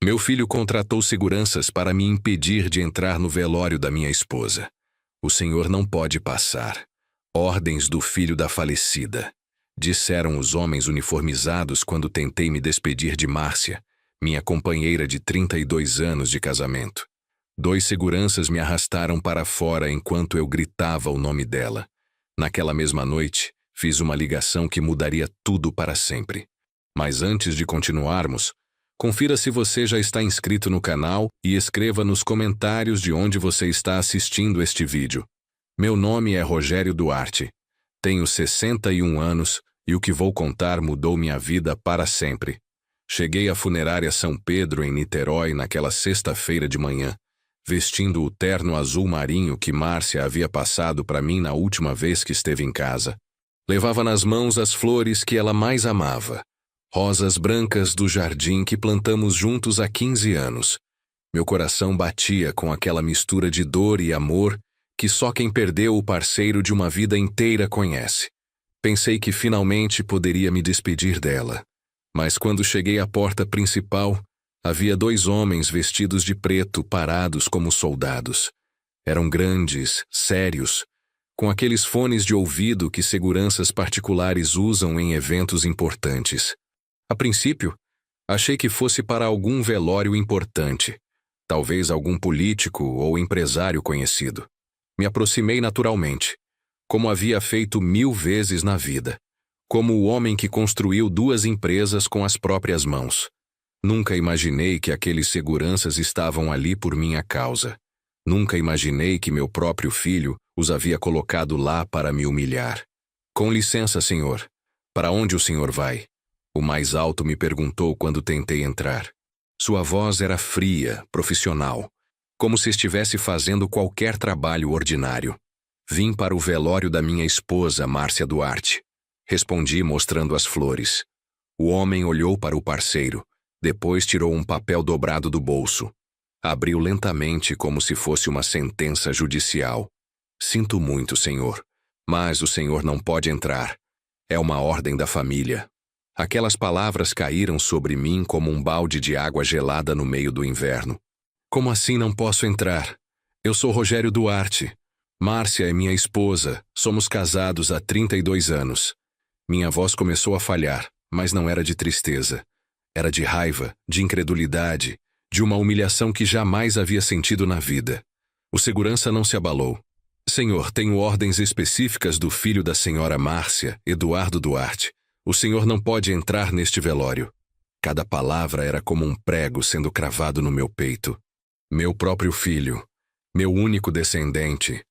Meu filho contratou seguranças para me impedir de entrar no velório da minha esposa. O senhor não pode passar. Ordens do filho da falecida, disseram os homens uniformizados quando tentei me despedir de Márcia, minha companheira de 32 anos de casamento. 2 seguranças me arrastaram para fora enquanto eu gritava o nome dela. Naquela mesma noite, fiz uma ligação que mudaria tudo para sempre. Mas antes de continuarmos, confira se você já está inscrito no canal e escreva nos comentários de onde você está assistindo este vídeo. Meu nome é Rogério Duarte. Tenho 61 anos e o que vou contar mudou minha vida para sempre. Cheguei à funerária São Pedro em Niterói naquela sexta-feira de manhã, vestindo o terno azul marinho que Márcia havia passado para mim na última vez que esteve em casa. Levava nas mãos as flores que ela mais amava, rosas brancas do jardim que plantamos juntos há 15 anos. Meu coração batia com aquela mistura de dor e amor que só quem perdeu o parceiro de uma vida inteira conhece. Pensei que finalmente poderia me despedir dela. Mas quando cheguei à porta principal, havia 2 homens vestidos de preto parados como soldados. Eram grandes, sérios, com aqueles fones de ouvido que seguranças particulares usam em eventos importantes. A princípio, achei que fosse para algum velório importante, talvez algum político ou empresário conhecido. Me aproximei naturalmente, como havia feito 1000 vezes na vida, como o homem que construiu 2 empresas com as próprias mãos. Nunca imaginei que aqueles seguranças estavam ali por minha causa. Nunca imaginei que meu próprio filho os havia colocado lá para me humilhar. Com licença, senhor. Para onde o senhor vai? O mais alto me perguntou quando tentei entrar. Sua voz era fria, profissional, como se estivesse fazendo qualquer trabalho ordinário. Vim para o velório da minha esposa, Márcia Duarte. Respondi mostrando as flores. O homem olhou para o parceiro, depois tirou um papel dobrado do bolso. Abriu lentamente como se fosse uma sentença judicial. Sinto muito, senhor, mas o senhor não pode entrar. É uma ordem da família. Aquelas palavras caíram sobre mim como um balde de água gelada no meio do inverno. Como assim não posso entrar? Eu sou Rogério Duarte. Márcia é minha esposa. Somos casados há 32 anos. Minha voz começou a falhar, mas não era de tristeza. Era de raiva, de incredulidade, de uma humilhação que jamais havia sentido na vida. O segurança não se abalou. Senhor, tenho ordens específicas do filho da senhora Márcia, Eduardo Duarte. O senhor não pode entrar neste velório. Cada palavra era como um prego sendo cravado no meu peito. Meu próprio filho, meu único descendente,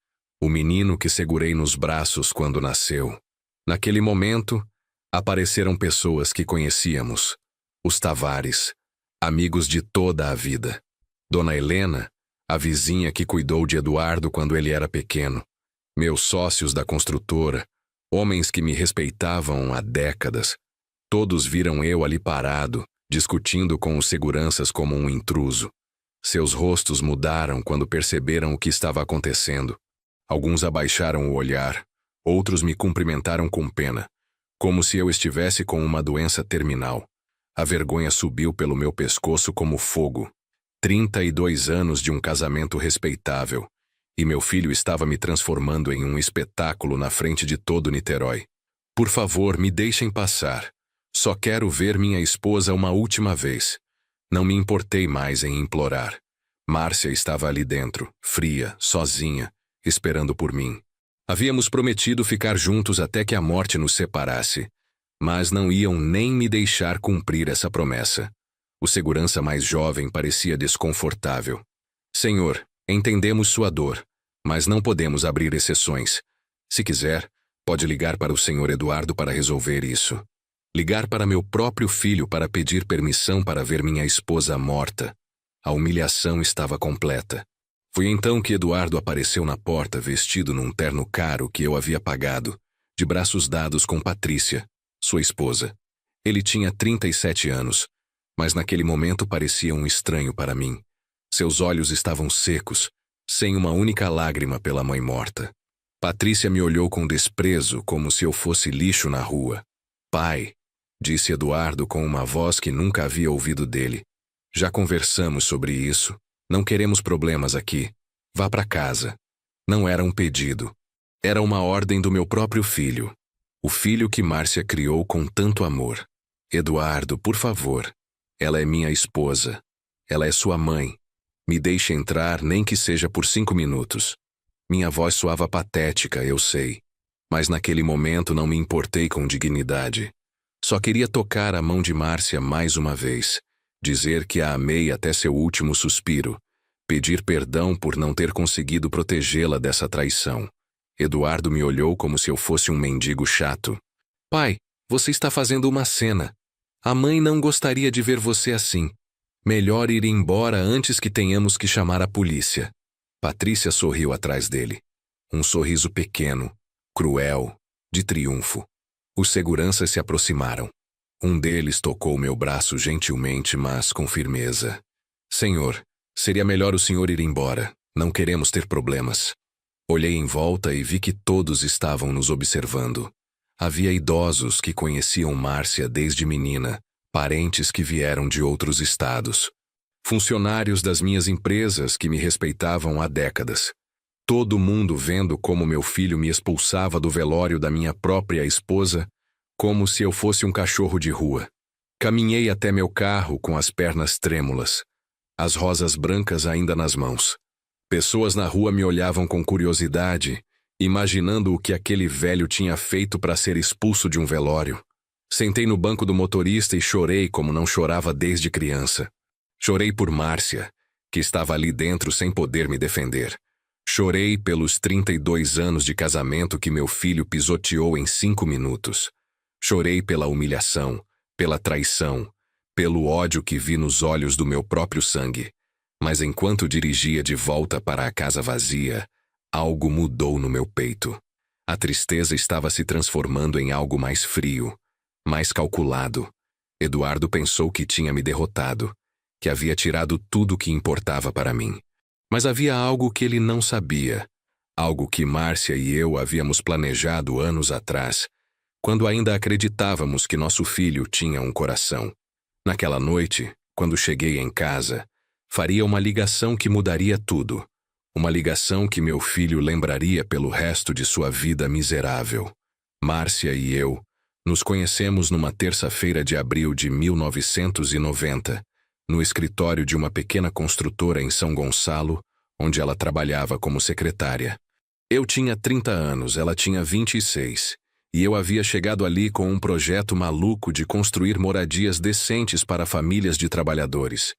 o menino que segurei nos braços quando nasceu. Naquele momento, apareceram pessoas que conhecíamos. Os Tavares, amigos de toda a vida. Dona Helena, a vizinha que cuidou de Eduardo quando ele era pequeno. Meus sócios da construtora, homens que me respeitavam há décadas. Todos viram eu ali parado, discutindo com os seguranças como um intruso. Seus rostos mudaram quando perceberam o que estava acontecendo. Alguns abaixaram o olhar, outros me cumprimentaram com pena, como se eu estivesse com uma doença terminal. A vergonha subiu pelo meu pescoço como fogo. 32 anos de um casamento respeitável, e meu filho estava me transformando em um espetáculo na frente de todo Niterói. Por favor, me deixem passar. Só quero ver minha esposa uma última vez. Não me importei mais em implorar. Márcia estava ali dentro, fria, sozinha, esperando por mim. Havíamos prometido ficar juntos até que a morte nos separasse, mas não iam nem me deixar cumprir essa promessa. O segurança mais jovem parecia desconfortável. Senhor, entendemos sua dor, mas não podemos abrir exceções. Se quiser, pode ligar para o senhor Eduardo para resolver isso. Ligar para meu próprio filho para pedir permissão para ver minha esposa morta. A humilhação estava completa. Foi então que Eduardo apareceu na porta vestido num terno caro que eu havia pagado, de braços dados com Patrícia, sua esposa. Ele tinha 37 anos, mas naquele momento parecia um estranho para mim. Seus olhos estavam secos, sem uma única lágrima pela mãe morta. Patrícia me olhou com desprezo, como se eu fosse lixo na rua. Pai, disse Eduardo com uma voz que nunca havia ouvido dele. Já conversamos sobre isso. Não queremos problemas aqui. Vá para casa. Não era um pedido. Era uma ordem do meu próprio filho. O filho que Márcia criou com tanto amor. Eduardo, por favor. Ela é minha esposa. Ela é sua mãe. Me deixe entrar, nem que seja por 5 minutos. Minha voz soava patética, eu sei. Mas naquele momento não me importei com dignidade. Só queria tocar a mão de Márcia mais uma vez. Dizer que a amei até seu último suspiro. Pedir perdão por não ter conseguido protegê-la dessa traição. Eduardo me olhou como se eu fosse um mendigo chato. Pai, você está fazendo uma cena. A mãe não gostaria de ver você assim. Melhor ir embora antes que tenhamos que chamar a polícia. Patrícia sorriu atrás dele. Um sorriso pequeno, cruel, de triunfo. Os seguranças se aproximaram. Um deles tocou meu braço gentilmente, mas com firmeza. Senhor, seria melhor o senhor ir embora. Não queremos ter problemas. Olhei em volta e vi que todos estavam nos observando. Havia idosos que conheciam Márcia desde menina, parentes que vieram de outros estados. Funcionários das minhas empresas que me respeitavam há décadas. Todo mundo vendo como meu filho me expulsava do velório da minha própria esposa, como se eu fosse um cachorro de rua. Caminhei até meu carro com as pernas trêmulas, as rosas brancas ainda nas mãos. Pessoas na rua me olhavam com curiosidade, imaginando o que aquele velho tinha feito para ser expulso de um velório. Sentei no banco do motorista e chorei como não chorava desde criança. Chorei por Márcia, que estava ali dentro sem poder me defender. Chorei pelos 32 anos de casamento que meu filho pisoteou em 5 minutos. Chorei pela humilhação, pela traição, pelo ódio que vi nos olhos do meu próprio sangue. Mas enquanto dirigia de volta para a casa vazia, algo mudou no meu peito. A tristeza estava se transformando em algo mais frio, mais calculado. Eduardo pensou que tinha me derrotado, que havia tirado tudo o que importava para mim. Mas havia algo que ele não sabia, algo que Márcia e eu havíamos planejado anos atrás, quando ainda acreditávamos que nosso filho tinha um coração. Naquela noite, quando cheguei em casa, faria uma ligação que mudaria tudo. Uma ligação que meu filho lembraria pelo resto de sua vida miserável. Márcia e eu nos conhecemos numa terça-feira de abril de 1990, no escritório de uma pequena construtora em São Gonçalo, onde ela trabalhava como secretária. Eu tinha 30 anos, ela tinha 26, e eu havia chegado ali com um projeto maluco de construir moradias decentes para famílias de trabalhadores,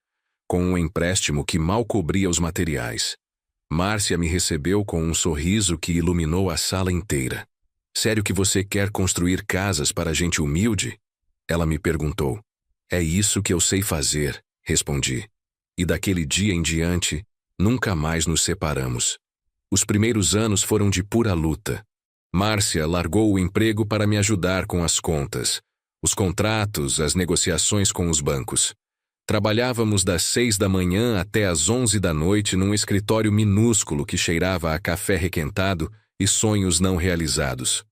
com um empréstimo que mal cobria os materiais. Márcia me recebeu com um sorriso que iluminou a sala inteira. Sério que você quer construir casas para gente humilde? Ela me perguntou. É isso que eu sei fazer, respondi. E daquele dia em diante, nunca mais nos separamos. Os primeiros anos foram de pura luta. Márcia largou o emprego para me ajudar com as contas, os contratos, as negociações com os bancos. Trabalhávamos das 6 da manhã até às 11 da noite num escritório minúsculo que cheirava a café requentado e sonhos não realizados.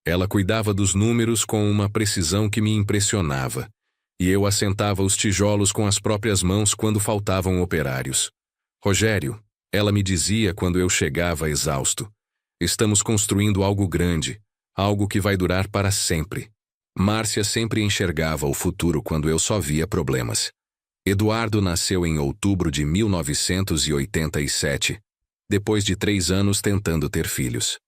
Ela cuidava dos números com uma precisão que me impressionava, e eu assentava os tijolos com as próprias mãos quando faltavam operários. Rogério, ela me dizia quando eu chegava exausto, estamos construindo algo grande, algo que vai durar para sempre. Márcia sempre enxergava o futuro quando eu só via problemas. Eduardo nasceu em outubro de 1987, depois de 3 anos tentando ter filhos.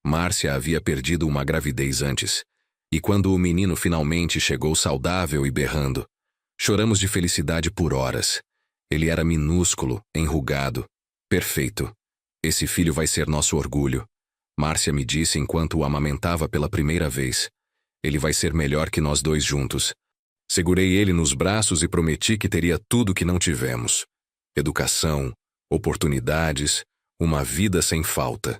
Márcia havia perdido uma gravidez antes, e quando o menino finalmente chegou saudável e berrando, choramos de felicidade por horas. Ele era minúsculo, enrugado, perfeito. Esse filho vai ser nosso orgulho. Márcia me disse enquanto o amamentava pela primeira vez. Ele vai ser melhor que nós dois juntos. Segurei ele nos braços e prometi que teria tudo que não tivemos. Educação, oportunidades, uma vida sem falta.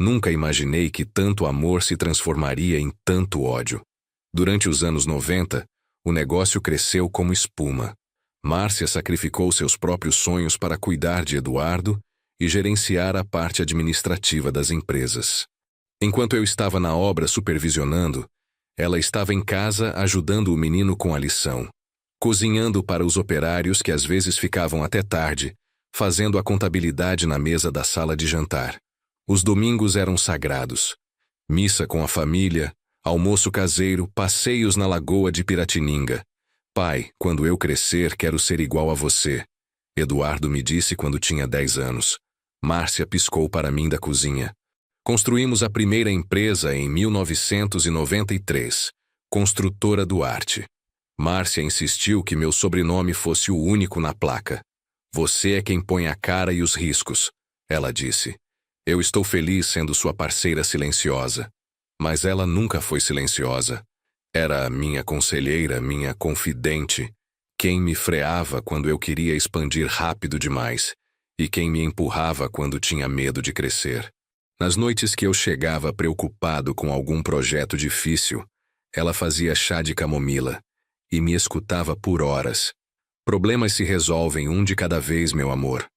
Nunca imaginei que tanto amor se transformaria em tanto ódio. Durante os anos 90, o negócio cresceu como espuma. Márcia sacrificou seus próprios sonhos para cuidar de Eduardo e gerenciar a parte administrativa das empresas. Enquanto eu estava na obra supervisionando, ela estava em casa ajudando o menino com a lição. cozinhando para os operários que às vezes ficavam até tarde, fazendo a contabilidade na mesa da sala de jantar. Os domingos eram sagrados. Missa com a família, almoço caseiro, passeios na lagoa de Piratininga. Pai, quando eu crescer, quero ser igual a você. Eduardo me disse quando tinha 10 anos. Márcia piscou para mim da cozinha. Construímos a primeira empresa em 1993, Construtora Duarte. Márcia insistiu que meu sobrenome fosse o único na placa. Você é quem põe a cara e os riscos, ela disse. Eu estou feliz sendo sua parceira silenciosa. Mas ela nunca foi silenciosa. Era minha conselheira, minha confidente, quem me freava quando eu queria expandir rápido demais e quem me empurrava quando tinha medo de crescer. Nas noites que eu chegava preocupado com algum projeto difícil, ela fazia chá de camomila e me escutava por horas. Problemas se resolvem um de cada vez, meu amor.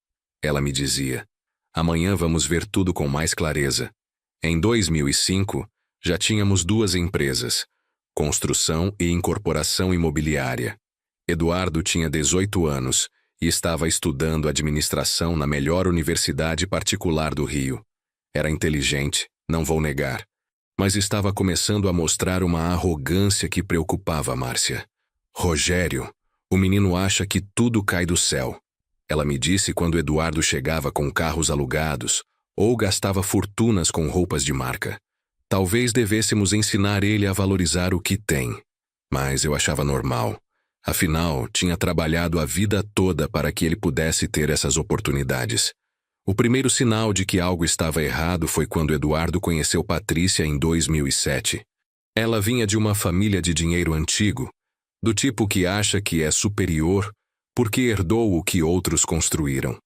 Ela me dizia. Amanhã vamos ver tudo com mais clareza. Em 2005, já tínhamos 2 empresas, construção e incorporação imobiliária. Eduardo tinha 18 anos e estava estudando administração na melhor universidade particular do Rio. Era inteligente, não vou negar, mas estava começando a mostrar uma arrogância que preocupava Márcia. Rogério, o menino acha que tudo cai do céu. Ela me disse quando Eduardo chegava com carros alugados ou gastava fortunas com roupas de marca. Talvez devêssemos ensinar ele a valorizar o que tem. Mas eu achava normal. Afinal, tinha trabalhado a vida toda para que ele pudesse ter essas oportunidades. O primeiro sinal de que algo estava errado foi quando Eduardo conheceu Patrícia em 2007. Ela vinha de uma família de dinheiro antigo, do tipo que acha que é superior porque herdou o que outros construíram.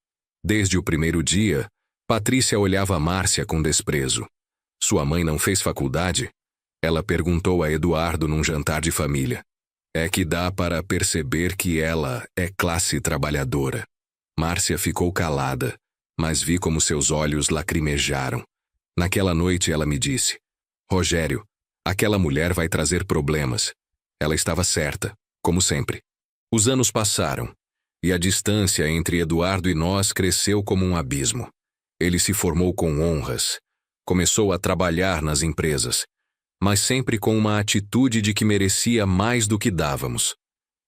Desde o primeiro dia, Patrícia olhava Márcia com desprezo. Sua mãe não fez faculdade? Ela perguntou a Eduardo num jantar de família. É que dá para perceber que ela é classe trabalhadora. Márcia ficou calada, mas vi como seus olhos lacrimejaram. Naquela noite ela me disse, Rogério, aquela mulher vai trazer problemas. Ela estava certa, como sempre. Os anos passaram, e a distância entre Eduardo e nós cresceu como um abismo. Ele se formou com honras, começou a trabalhar nas empresas, mas sempre com uma atitude de que merecia mais do que dávamos.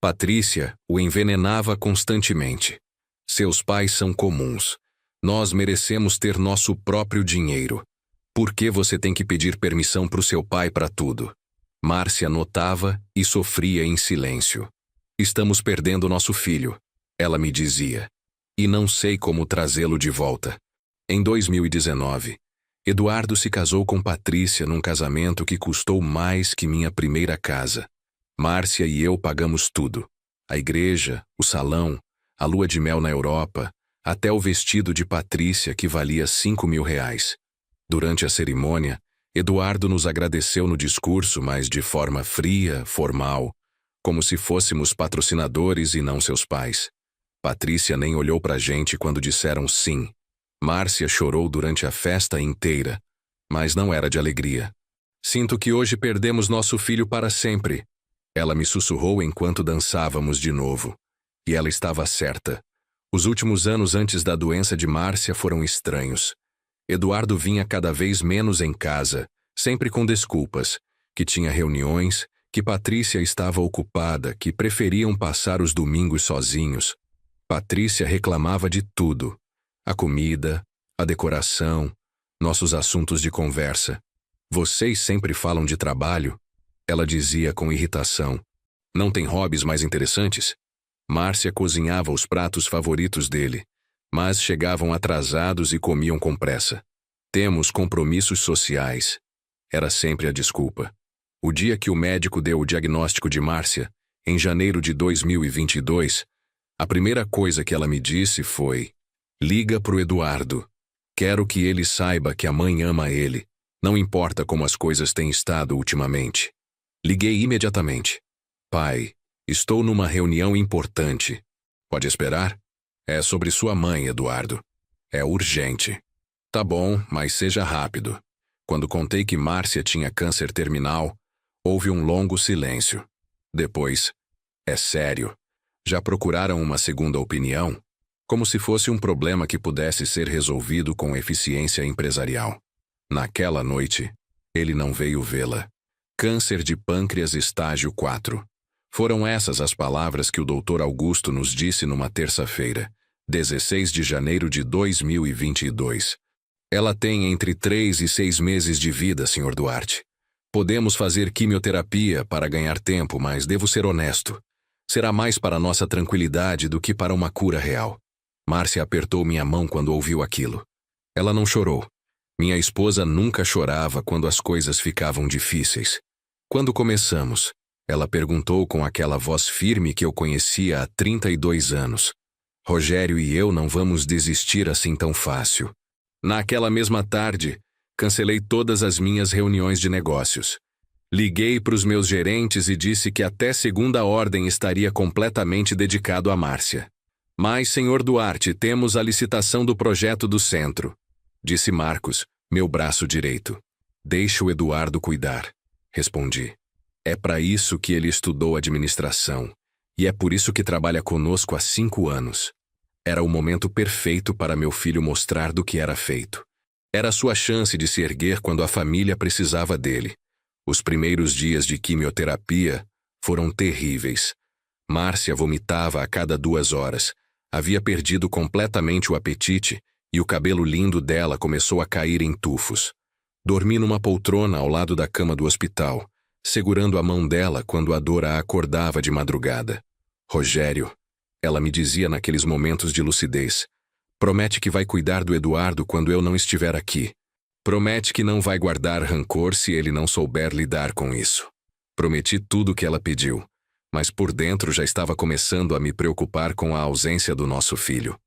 Patrícia o envenenava constantemente. Seus pais são comuns. Nós merecemos ter nosso próprio dinheiro. Por que você tem que pedir permissão para o seu pai para tudo? Márcia notava e sofria em silêncio. Estamos perdendo nosso filho, ela me dizia, e não sei como trazê-lo de volta. Em 2019, Eduardo se casou com Patrícia num casamento que custou mais que minha primeira casa. Márcia e eu pagamos tudo. A igreja, o salão, a lua de mel na Europa, até o vestido de Patrícia que valia R$ 5.000. Durante a cerimônia, Eduardo nos agradeceu no discurso, mas de forma fria, formal, como se fôssemos patrocinadores e não seus pais. Patrícia nem olhou pra gente quando disseram sim. Márcia chorou durante a festa inteira, mas não era de alegria. Sinto que hoje perdemos nosso filho para sempre. Ela me sussurrou enquanto dançávamos de novo. E ela estava certa. Os últimos anos antes da doença de Márcia foram estranhos. Eduardo vinha cada vez menos em casa, sempre com desculpas, que tinha reuniões, que Patrícia estava ocupada, que preferiam passar os domingos sozinhos. Patrícia reclamava de tudo. A comida, a decoração, nossos assuntos de conversa. Vocês sempre falam de trabalho? Ela dizia com irritação. Não tem hobbies mais interessantes? Márcia cozinhava os pratos favoritos dele, mas chegavam atrasados e comiam com pressa. Temos compromissos sociais. Era sempre a desculpa. O dia que o médico deu o diagnóstico de Márcia, em janeiro de 2022, a primeira coisa que ela me disse foi: liga pro Eduardo. Quero que ele saiba que a mãe ama ele. Não importa como as coisas têm estado ultimamente. Liguei imediatamente. Pai, estou numa reunião importante. Pode esperar? É sobre sua mãe, Eduardo. É urgente. Tá bom, mas seja rápido. Quando contei que Márcia tinha câncer terminal, houve um longo silêncio. Depois, é sério. Já procuraram uma segunda opinião? Como se fosse um problema que pudesse ser resolvido com eficiência empresarial. Naquela noite, ele não veio vê-la. Câncer de pâncreas estágio 4. Foram essas as palavras que o Dr. Augusto nos disse numa terça-feira, 16 de janeiro de 2022. Ela tem entre 3 e 6 meses de vida, Sr. Duarte. Podemos fazer quimioterapia para ganhar tempo, mas devo ser honesto. Será mais para nossa tranquilidade do que para uma cura real. Márcia apertou minha mão quando ouviu aquilo. Ela não chorou. Minha esposa nunca chorava quando as coisas ficavam difíceis. Quando começamos, ela perguntou com aquela voz firme que eu conhecia há 32 anos. Rogério e eu não vamos desistir assim tão fácil. Naquela mesma tarde, cancelei todas as minhas reuniões de negócios. Liguei para os meus gerentes e disse que até segunda ordem estaria completamente dedicado a Márcia. Mas, Sr. Duarte, temos a licitação do projeto do centro, disse Marcos, meu braço direito. Deixe o Eduardo cuidar, respondi. É para isso que ele estudou administração, e é por isso que trabalha conosco há 5 anos. Era o momento perfeito para meu filho mostrar do que era feito. Era a sua chance de se erguer quando a família precisava dele. Os primeiros dias de quimioterapia foram terríveis. Márcia vomitava a cada 2 horas. Havia perdido completamente o apetite e o cabelo lindo dela começou a cair em tufos. Dormi numa poltrona ao lado da cama do hospital, segurando a mão dela quando a dor a acordava de madrugada. Rogério, ela me dizia naqueles momentos de lucidez, promete que vai cuidar do Eduardo quando eu não estiver aqui. Promete que não vai guardar rancor se ele não souber lidar com isso. Prometi tudo o que ela pediu, mas por dentro já estava começando a me preocupar com a ausência do nosso filho.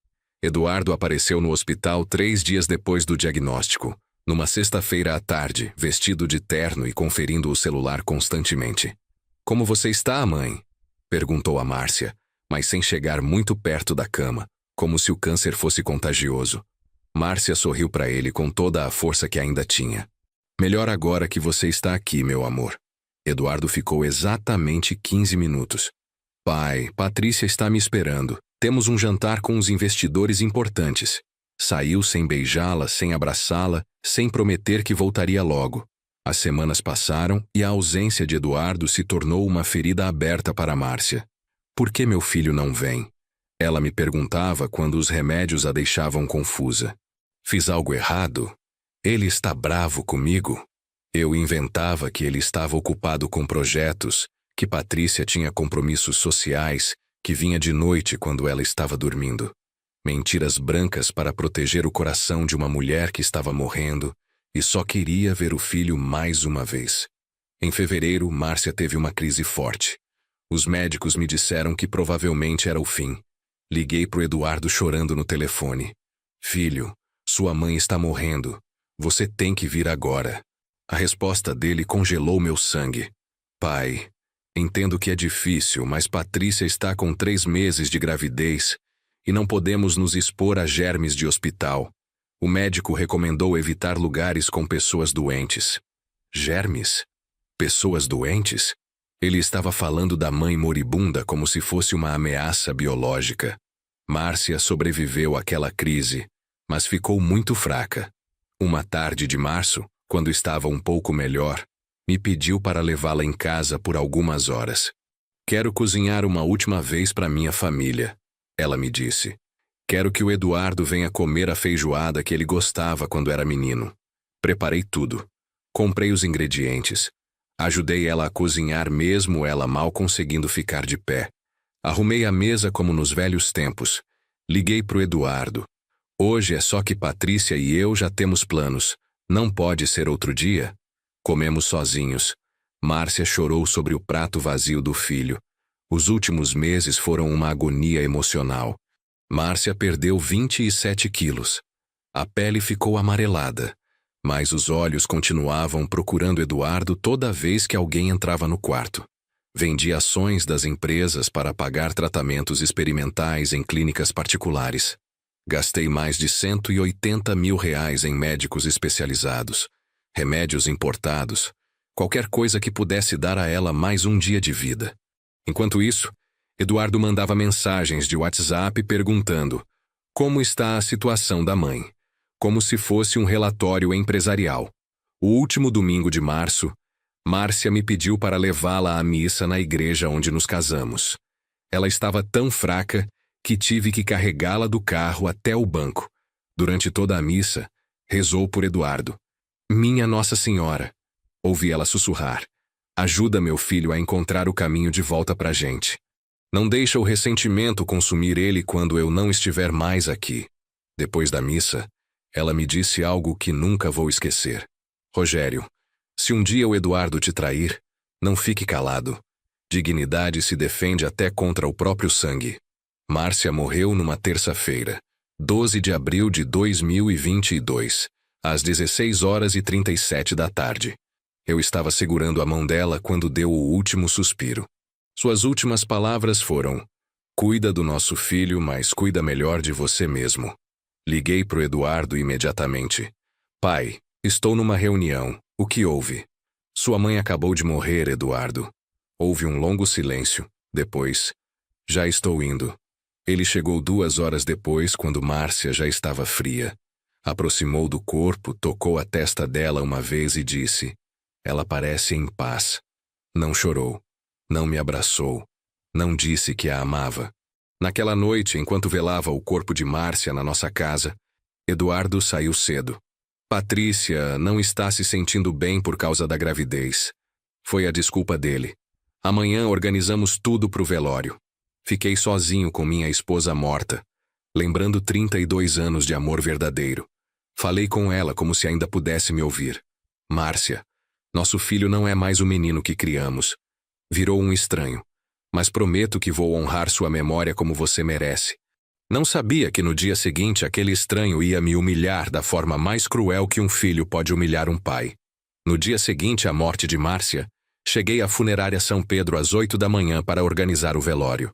Eduardo apareceu no hospital 3 dias depois do diagnóstico, numa sexta-feira à tarde, vestido de terno e conferindo o celular constantemente. Como você está, mãe? Perguntou a Márcia, mas sem chegar muito perto da cama, como se o câncer fosse contagioso. Márcia sorriu para ele com toda a força que ainda tinha. Melhor agora que você está aqui, meu amor. Eduardo ficou exatamente 15 minutos. Pai, Patrícia está me esperando. Temos um jantar com uns investidores importantes. Saiu sem beijá-la, sem abraçá-la, sem prometer que voltaria logo. As semanas passaram e a ausência de Eduardo se tornou uma ferida aberta para Márcia. Por que meu filho não vem? Ela me perguntava quando os remédios a deixavam confusa. Fiz algo errado? Ele está bravo comigo? Eu inventava que ele estava ocupado com projetos, que Patrícia tinha compromissos sociais, que vinha de noite quando ela estava dormindo. Mentiras brancas para proteger o coração de uma mulher que estava morrendo e só queria ver o filho mais uma vez. Em fevereiro, Márcia teve uma crise forte. Os médicos me disseram que provavelmente era o fim. Liguei pro Eduardo chorando no telefone. Filho, sua mãe está morrendo. Você tem que vir agora. A resposta dele congelou meu sangue. Pai, entendo que é difícil, mas Patrícia está com 3 meses de gravidez e não podemos nos expor a germes de hospital. O médico recomendou evitar lugares com pessoas doentes. Germes? Pessoas doentes? Ele estava falando da mãe moribunda como se fosse uma ameaça biológica. Márcia sobreviveu àquela crise, mas ficou muito fraca. Uma tarde de março, quando estava um pouco melhor, me pediu para levá-la em casa por algumas horas. Quero cozinhar uma última vez para minha família, ela me disse. Quero que o Eduardo venha comer a feijoada que ele gostava quando era menino. Preparei tudo. Comprei os ingredientes. Ajudei ela a cozinhar mesmo ela mal conseguindo ficar de pé. Arrumei a mesa como nos velhos tempos. Liguei pro Eduardo. Hoje é só que Patrícia e eu já temos planos. Não pode ser outro dia? Comemos sozinhos. Márcia chorou sobre o prato vazio do filho. Os últimos meses foram uma agonia emocional. Márcia perdeu 27 quilos. A pele ficou amarelada, mas os olhos continuavam procurando Eduardo toda vez que alguém entrava no quarto. Vendi ações das empresas para pagar tratamentos experimentais em clínicas particulares. Gastei mais de R$180 mil em médicos especializados, remédios importados, qualquer coisa que pudesse dar a ela mais um dia de vida. Enquanto isso, Eduardo mandava mensagens de WhatsApp perguntando como está a situação da mãe, como se fosse um relatório empresarial. O último domingo de março, Márcia me pediu para levá-la à missa na igreja onde nos casamos. Ela estava tão fraca que tive que carregá-la do carro até o banco. Durante toda a missa, rezou por Eduardo. Minha Nossa Senhora, ouvi ela sussurrar, ajuda meu filho a encontrar o caminho de volta pra gente. Não deixa o ressentimento consumir ele quando eu não estiver mais aqui. Depois da missa, ela me disse algo que nunca vou esquecer. Rogério, se um dia o Eduardo te trair, não fique calado. Dignidade se defende até contra o próprio sangue. Márcia morreu numa terça-feira, 12 de abril de 2022, às 16h37 da tarde. Eu estava segurando a mão dela quando deu o último suspiro. Suas últimas palavras foram: cuida do nosso filho, mas cuida melhor de você mesmo. Liguei pro Eduardo imediatamente. Pai, estou numa reunião. O que houve? Sua mãe acabou de morrer, Eduardo. Houve um longo silêncio. Depois, já estou indo. Ele chegou 2 horas depois, quando Márcia já estava fria. Aproximou do corpo, tocou a testa dela uma vez e disse: ela parece em paz. Não chorou. Não me abraçou. Não disse que a amava. Naquela noite, enquanto velava o corpo de Márcia na nossa casa, Eduardo saiu cedo. Patrícia não está se sentindo bem por causa da gravidez. Foi a desculpa dele. Amanhã organizamos tudo pro velório. Fiquei sozinho com minha esposa morta, lembrando 32 anos de amor verdadeiro. Falei com ela como se ainda pudesse me ouvir. Márcia, nosso filho não é mais o menino que criamos. Virou um estranho, mas prometo que vou honrar sua memória como você merece. Não sabia que no dia seguinte aquele estranho ia me humilhar da forma mais cruel que um filho pode humilhar um pai. No dia seguinte à morte de Márcia, cheguei à funerária São Pedro às 8 da manhã para organizar o velório.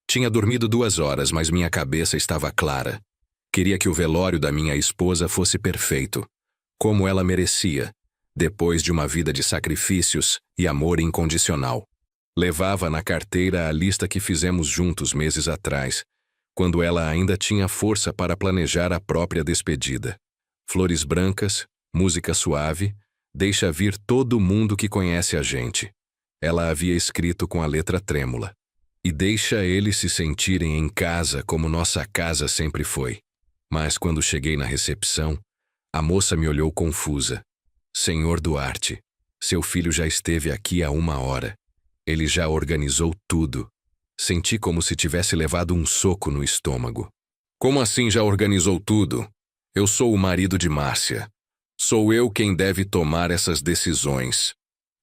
Tinha dormido 2 horas, mas minha cabeça estava clara. Queria que o velório da minha esposa fosse perfeito, como ela merecia, depois de uma vida de sacrifícios e amor incondicional. Levava na carteira a lista que fizemos juntos meses atrás, quando ela ainda tinha força para planejar a própria despedida. Flores brancas, música suave, deixa vir todo mundo que conhece a gente. Ela havia escrito com a letra trêmula. E deixa eles se sentirem em casa como nossa casa sempre foi. Mas quando cheguei na recepção, a moça me olhou confusa. Senhor Duarte, seu filho já esteve aqui há 1 hora. Ele já organizou tudo. Senti como se tivesse levado um soco no estômago. Como assim já organizou tudo? Eu sou o marido de Márcia. Sou eu quem deve tomar essas decisões.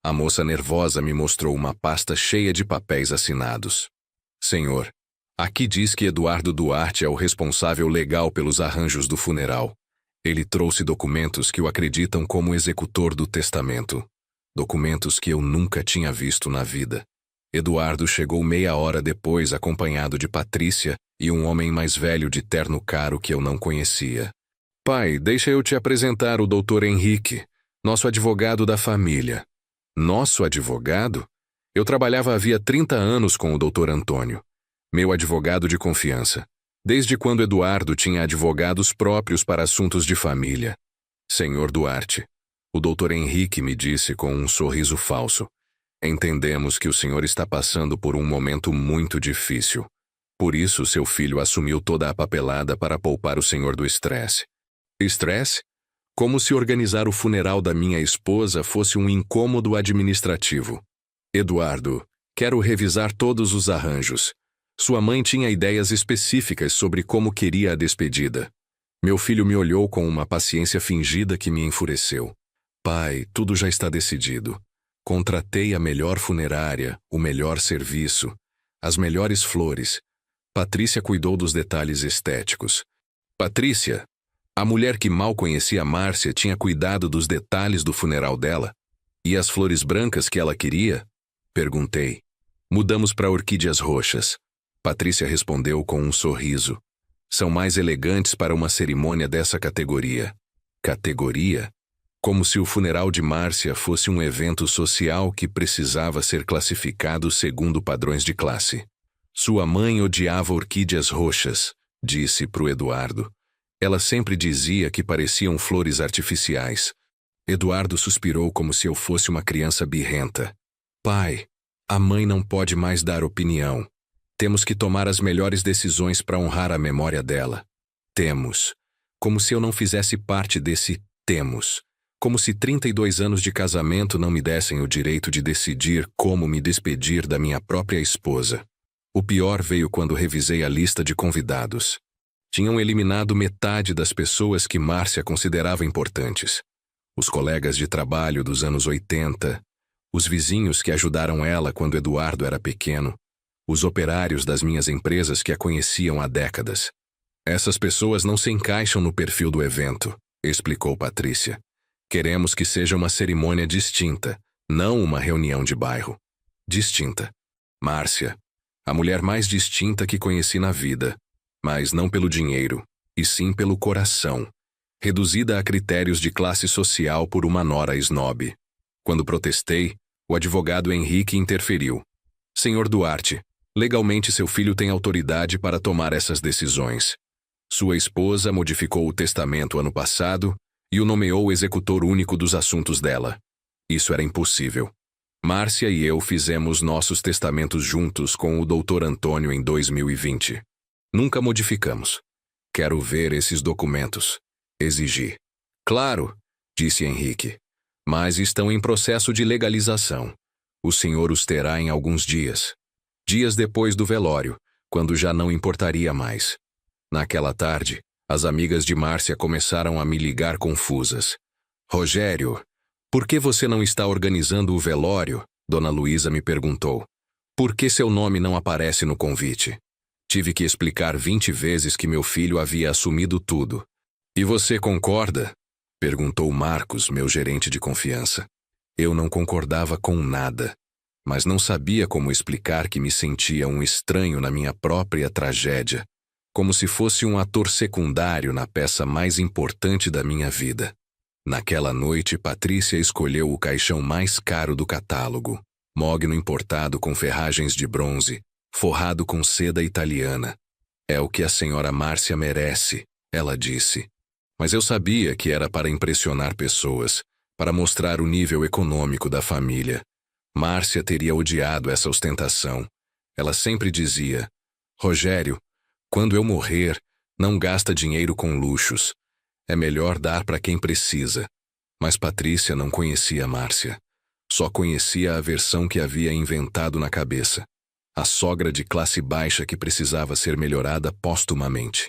A moça nervosa me mostrou uma pasta cheia de papéis assinados. Senhor, aqui diz que Eduardo Duarte é o responsável legal pelos arranjos do funeral. Ele trouxe documentos que o acreditam como executor do testamento. Documentos que eu nunca tinha visto na vida. Eduardo chegou meia hora depois acompanhado de Patrícia e um homem mais velho de terno caro que eu não conhecia. Pai, deixa eu te apresentar o Dr. Henrique, nosso advogado da família. Nosso advogado? Eu trabalhava havia 30 anos com o Dr. Antônio, meu advogado de confiança, desde quando Eduardo tinha advogados próprios para assuntos de família. Senhor Duarte, o Dr. Henrique me disse com um sorriso falso. Entendemos que o senhor está passando por um momento muito difícil. Por isso, seu filho assumiu toda a papelada para poupar o senhor do estresse. Estresse? Como se organizar o funeral da minha esposa fosse um incômodo administrativo. Eduardo, quero revisar todos os arranjos. Sua mãe tinha ideias específicas sobre como queria a despedida. Meu filho me olhou com uma paciência fingida que me enfureceu. Pai, tudo já está decidido. Contratei a melhor funerária, o melhor serviço, as melhores flores. Patrícia cuidou dos detalhes estéticos. Patrícia, a mulher que mal conhecia Márcia, tinha cuidado dos detalhes do funeral dela? E as flores brancas que ela queria? Perguntei. Mudamos para orquídeas roxas. Patrícia respondeu com um sorriso. São mais elegantes para uma cerimônia dessa categoria. Categoria? Como se o funeral de Márcia fosse um evento social que precisava ser classificado segundo padrões de classe. Sua mãe odiava orquídeas roxas, disse pro Eduardo. Ela sempre dizia que pareciam flores artificiais. Eduardo suspirou como se eu fosse uma criança birrenta. Pai, a mãe não pode mais dar opinião. Temos que tomar as melhores decisões para honrar a memória dela. Temos. Como se eu não fizesse parte desse temos. Como se 32 anos de casamento não me dessem o direito de decidir como me despedir da minha própria esposa. O pior veio quando revisei a lista de convidados. Tinham eliminado metade das pessoas que Márcia considerava importantes. Os colegas de trabalho dos anos 80, os vizinhos que ajudaram ela quando Eduardo era pequeno, os operários das minhas empresas que a conheciam há décadas. Essas pessoas não se encaixam no perfil do evento, explicou Patrícia. Queremos que seja uma cerimônia distinta, não uma reunião de bairro. Distinta. Márcia, a mulher mais distinta que conheci na vida, mas não pelo dinheiro, e sim pelo coração, reduzida a critérios de classe social por uma nora snob. Quando protestei, o advogado Henrique interferiu. Senhor Duarte, legalmente seu filho tem autoridade para tomar essas decisões. Sua esposa modificou o testamento ano passado e o nomeou executor único dos assuntos dela. Isso era impossível. Márcia e eu fizemos nossos testamentos juntos com o Dr. Antônio em 2020. Nunca modificamos. Quero ver esses documentos. Exigi. Claro, disse Henrique. Mas estão em processo de legalização. O senhor os terá em alguns dias. Dias depois do velório, quando já não importaria mais. Naquela tarde, as amigas de Márcia começaram a me ligar confusas. Rogério, por que você não está organizando o velório? Dona Luísa me perguntou. Por que seu nome não aparece no convite? Tive que explicar 20 vezes que meu filho havia assumido tudo. E você concorda? Perguntou Marcos, meu gerente de confiança. Eu não concordava com nada, mas não sabia como explicar que me sentia um estranho na minha própria tragédia, como se fosse um ator secundário na peça mais importante da minha vida. Naquela noite, Patrícia escolheu o caixão mais caro do catálogo, mogno importado com ferragens de bronze, forrado com seda italiana. É o que a senhora Márcia merece, ela disse. Mas eu sabia que era para impressionar pessoas, para mostrar o nível econômico da família. Márcia teria odiado essa ostentação. Ela sempre dizia, Rogério, quando eu morrer, não gasta dinheiro com luxos. É melhor dar para quem precisa. Mas Patrícia não conhecia Márcia. Só conhecia a versão que havia inventado na cabeça. A sogra de classe baixa que precisava ser melhorada póstumamente.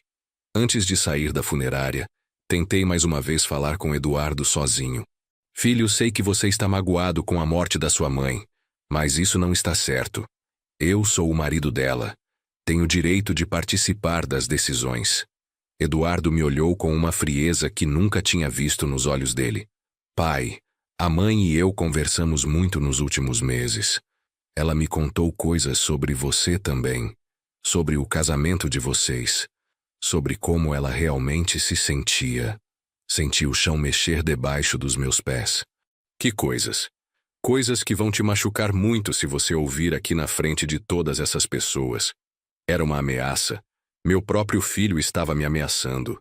Antes de sair da funerária, tentei mais uma vez falar com Eduardo sozinho. Filho, sei que você está magoado com a morte da sua mãe, mas isso não está certo. Eu sou o marido dela. Tenho direito de participar das decisões. Eduardo me olhou com uma frieza que nunca tinha visto nos olhos dele. Pai, a mãe e eu conversamos muito nos últimos meses. Ela me contou coisas sobre você também, sobre o casamento de vocês, sobre como ela realmente se sentia. Senti o chão mexer debaixo dos meus pés. Que coisas? Coisas que vão te machucar muito se você ouvir aqui na frente de todas essas pessoas. Era uma ameaça. Meu próprio filho estava me ameaçando.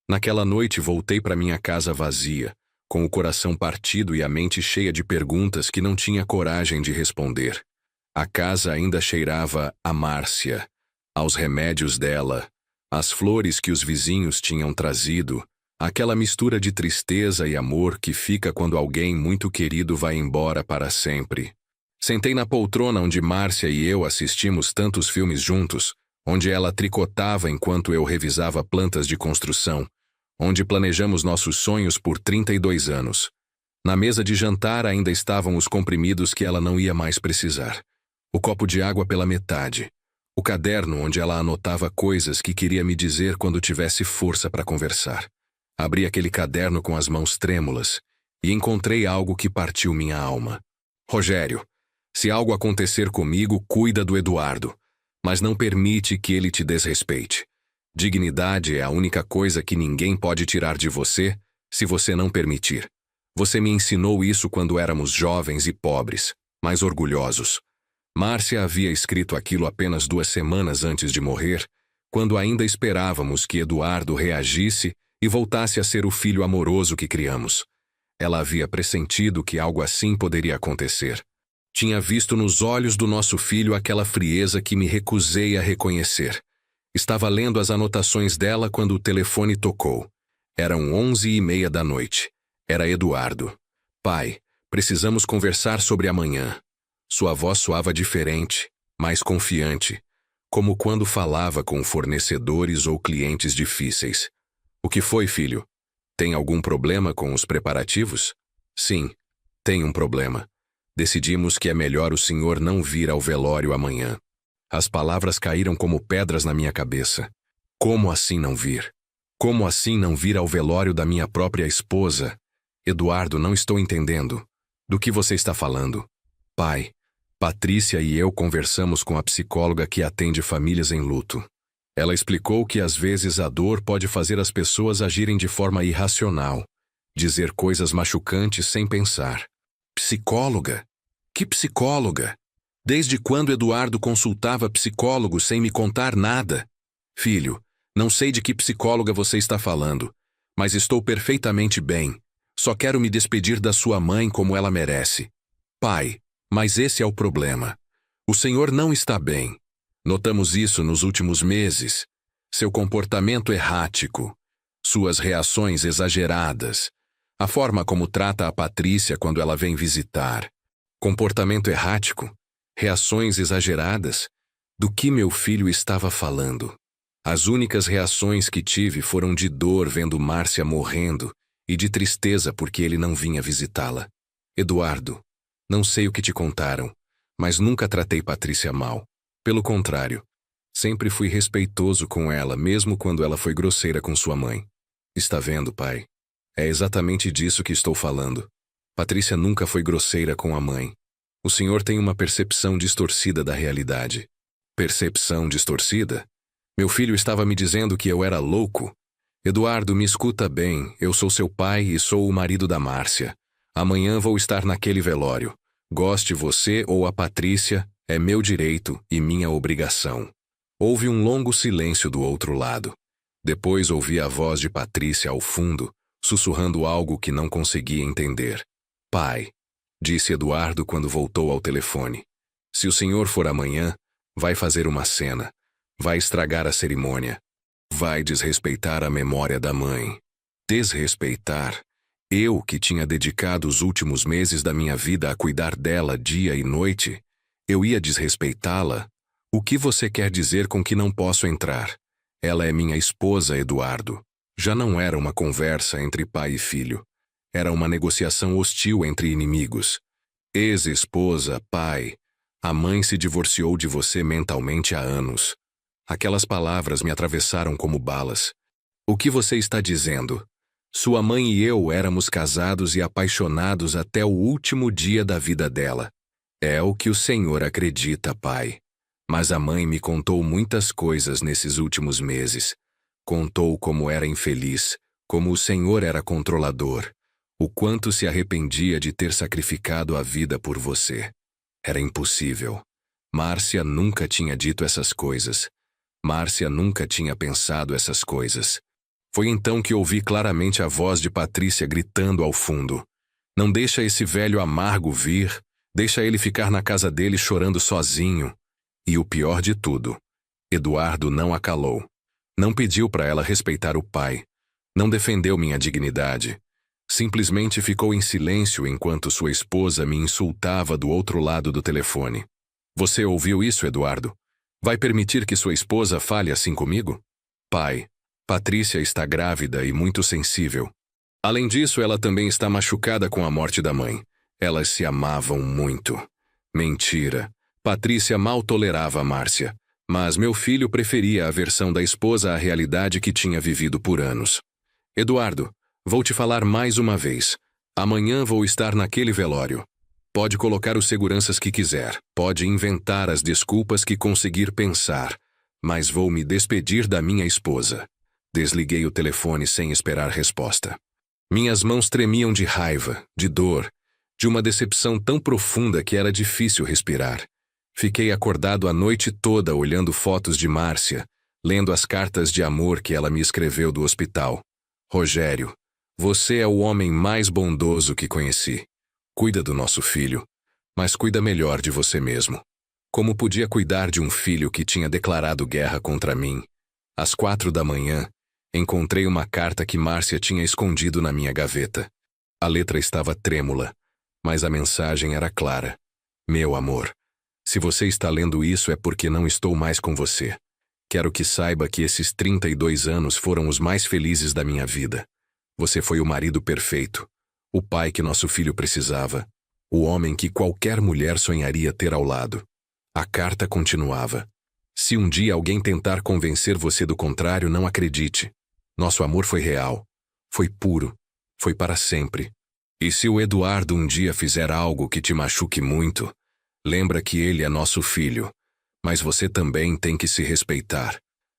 Naquela noite voltei para minha casa vazia, com o coração partido e a mente cheia de perguntas que não tinha coragem de responder. A casa ainda cheirava a Márcia, aos remédios dela, às flores que os vizinhos tinham trazido, aquela mistura de tristeza e amor que fica quando alguém muito querido vai embora para sempre. Sentei na poltrona onde Márcia e eu assistimos tantos filmes juntos, onde ela tricotava enquanto eu revisava plantas de construção, onde planejamos nossos sonhos por 32 anos. Na mesa de jantar ainda estavam os comprimidos que ela não ia mais precisar. O copo de água pela metade. O caderno onde ela anotava coisas que queria me dizer quando tivesse força para conversar. Abri aquele caderno com as mãos trêmulas e encontrei algo que partiu minha alma. Rogério, se algo acontecer comigo, cuida do Eduardo, mas não permite que ele te desrespeite. Dignidade é a única coisa que ninguém pode tirar de você se você não permitir. Você me ensinou isso quando éramos jovens e pobres, mas orgulhosos. Márcia havia escrito aquilo apenas 2 semanas antes de morrer, quando ainda esperávamos que Eduardo reagisse e voltasse a ser o filho amoroso que criamos. Ela havia pressentido que algo assim poderia acontecer. Tinha visto nos olhos do nosso filho aquela frieza que me recusei a reconhecer. Estava lendo as anotações dela quando o telefone tocou. Eram 11h30 da noite. Era Eduardo. Pai, precisamos conversar sobre amanhã. Sua voz soava diferente, mais confiante, como quando falava com fornecedores ou clientes difíceis. O que foi, filho? Tem algum problema com os preparativos? Sim, tem um problema. Decidimos que é melhor o senhor não vir ao velório amanhã. As palavras caíram como pedras na minha cabeça. Como assim não vir? Como assim não vir ao velório da minha própria esposa? Eduardo, não estou entendendo. Do que você está falando? Pai, Patrícia e eu conversamos com a psicóloga que atende famílias em luto. Ela explicou que às vezes a dor pode fazer as pessoas agirem de forma irracional, dizer coisas machucantes sem pensar. Psicóloga? Que psicóloga? Desde quando Eduardo consultava psicólogo sem me contar nada? Filho, não sei de que psicóloga você está falando, mas estou perfeitamente bem. Só quero me despedir da sua mãe como ela merece. Pai, mas esse é o problema. O senhor não está bem. Notamos isso nos últimos meses. Seu comportamento errático, suas reações exageradas, a forma como trata a Patrícia quando ela vem visitar. Comportamento errático? Reações exageradas? Do que meu filho estava falando? As únicas reações que tive foram de dor vendo Márcia morrendo e de tristeza porque ele não vinha visitá-la. Eduardo, não sei o que te contaram, mas nunca tratei Patrícia mal. Pelo contrário, sempre fui respeitoso com ela, mesmo quando ela foi grosseira com sua mãe. Está vendo, pai? É exatamente disso que estou falando. Patrícia nunca foi grosseira com a mãe. O senhor tem uma percepção distorcida da realidade. Percepção distorcida? Meu filho estava me dizendo que eu era louco. Eduardo, me escuta bem, eu sou seu pai e sou o marido da Márcia. Amanhã vou estar naquele velório. Goste você ou a Patrícia, é meu direito e minha obrigação. Houve um longo silêncio do outro lado. Depois ouvi a voz de Patrícia ao fundo, sussurrando algo que não conseguia entender. Pai, disse Eduardo quando voltou ao telefone. Se o senhor for amanhã, vai fazer uma cena. Vai estragar a cerimônia. Vai desrespeitar a memória da mãe. Desrespeitar? Eu, que tinha dedicado os últimos meses da minha vida a cuidar dela dia e noite, eu ia desrespeitá-la? O que você quer dizer com que não posso entrar? Ela é minha esposa, Eduardo. Já não era uma conversa entre pai e filho. Era uma negociação hostil entre inimigos. Ex-esposa, pai. A mãe se divorciou de você mentalmente há anos. Aquelas palavras me atravessaram como balas. O que você está dizendo? Sua mãe e eu éramos casados e apaixonados até o último dia da vida dela. É o que o senhor acredita, pai. Mas a mãe me contou muitas coisas nesses últimos meses. Contou como era infeliz, como o senhor era controlador, o quanto se arrependia de ter sacrificado a vida por você. Era impossível. Márcia nunca tinha dito essas coisas. Márcia nunca tinha pensado essas coisas. Foi então que ouvi claramente a voz de Patrícia gritando ao fundo. Não deixa esse velho amargo vir, deixa ele ficar na casa dele chorando sozinho. E o pior de tudo, Eduardo não a calou. Não pediu para ela respeitar o pai. Não defendeu minha dignidade. Simplesmente ficou em silêncio enquanto sua esposa me insultava do outro lado do telefone. Você ouviu isso, Eduardo? Vai permitir que sua esposa fale assim comigo? Pai, Patrícia está grávida e muito sensível. Além disso, ela também está machucada com a morte da mãe. Elas se amavam muito. Mentira. Patrícia mal tolerava a Márcia, mas meu filho preferia a versão da esposa à realidade que tinha vivido por anos. Eduardo, vou te falar mais uma vez. Amanhã vou estar naquele velório. Pode colocar os seguranças que quiser, pode inventar as desculpas que conseguir pensar, mas vou me despedir da minha esposa. Desliguei o telefone sem esperar resposta. Minhas mãos tremiam de raiva, de dor, de uma decepção tão profunda que era difícil respirar. Fiquei acordado a noite toda olhando fotos de Márcia, lendo as cartas de amor que ela me escreveu do hospital. Rogério, você é o homem mais bondoso que conheci. Cuida do nosso filho, mas cuida melhor de você mesmo. Como podia cuidar de um filho que tinha declarado guerra contra mim? Às 4 da manhã, encontrei uma carta que Márcia tinha escondido na minha gaveta. A letra estava trêmula, mas a mensagem era clara. Meu amor, se você está lendo isso é porque não estou mais com você. Quero que saiba que esses 32 anos foram os mais felizes da minha vida. Você foi o marido perfeito, o pai que nosso filho precisava, o homem que qualquer mulher sonharia ter ao lado. A carta continuava. Se um dia alguém tentar convencer você do contrário, não acredite. Nosso amor foi real, foi puro, foi para sempre. E se o Eduardo um dia fizer algo que te machuque muito, lembra que ele é nosso filho, mas você também tem que se respeitar.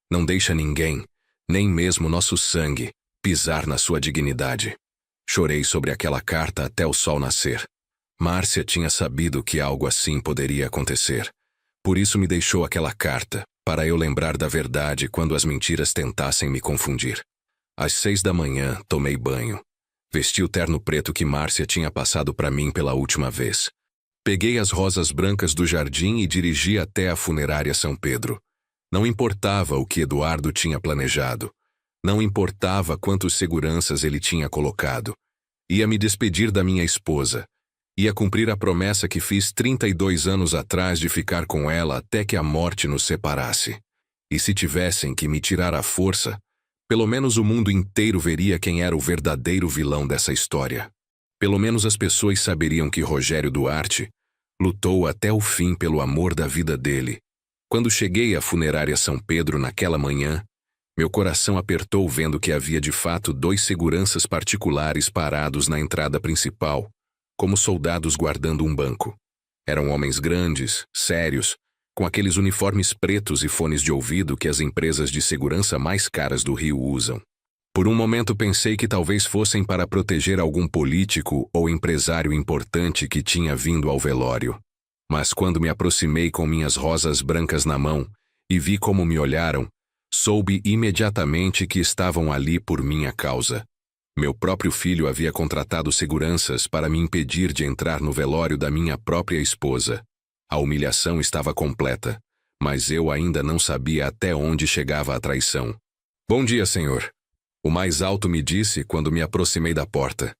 Não deixa ninguém, nem mesmo nosso sangue, pisar na sua dignidade. Chorei sobre aquela carta até o sol nascer. Márcia tinha sabido que algo assim poderia acontecer. Por isso me deixou aquela carta, para eu lembrar da verdade quando as mentiras tentassem me confundir. Às 6 da manhã, tomei banho. Vesti o terno preto que Márcia tinha passado para mim pela última vez. Peguei as rosas brancas do jardim e dirigi até a funerária São Pedro. Não importava o que Eduardo tinha planejado. Não importava quantos seguranças ele tinha colocado. Ia me despedir da minha esposa. Ia cumprir a promessa que fiz 32 anos atrás de ficar com ela até que a morte nos separasse. E se tivessem que me tirar à força, pelo menos o mundo inteiro veria quem era o verdadeiro vilão dessa história. Pelo menos as pessoas saberiam que Rogério Duarte lutou até o fim pelo amor da vida dele. Quando cheguei à funerária São Pedro naquela manhã, meu coração apertou vendo que havia de fato 2 seguranças particulares parados na entrada principal, como soldados guardando um banco. Eram homens grandes, sérios, com aqueles uniformes pretos e fones de ouvido que as empresas de segurança mais caras do Rio usam. Por um momento pensei que talvez fossem para proteger algum político ou empresário importante que tinha vindo ao velório. Mas quando me aproximei com minhas rosas brancas na mão e vi como me olharam, soube imediatamente que estavam ali por minha causa. Meu próprio filho havia contratado seguranças para me impedir de entrar no velório da minha própria esposa. A humilhação estava completa, mas eu ainda não sabia até onde chegava a traição. Bom dia, senhor. O mais alto me disse quando me aproximei da porta.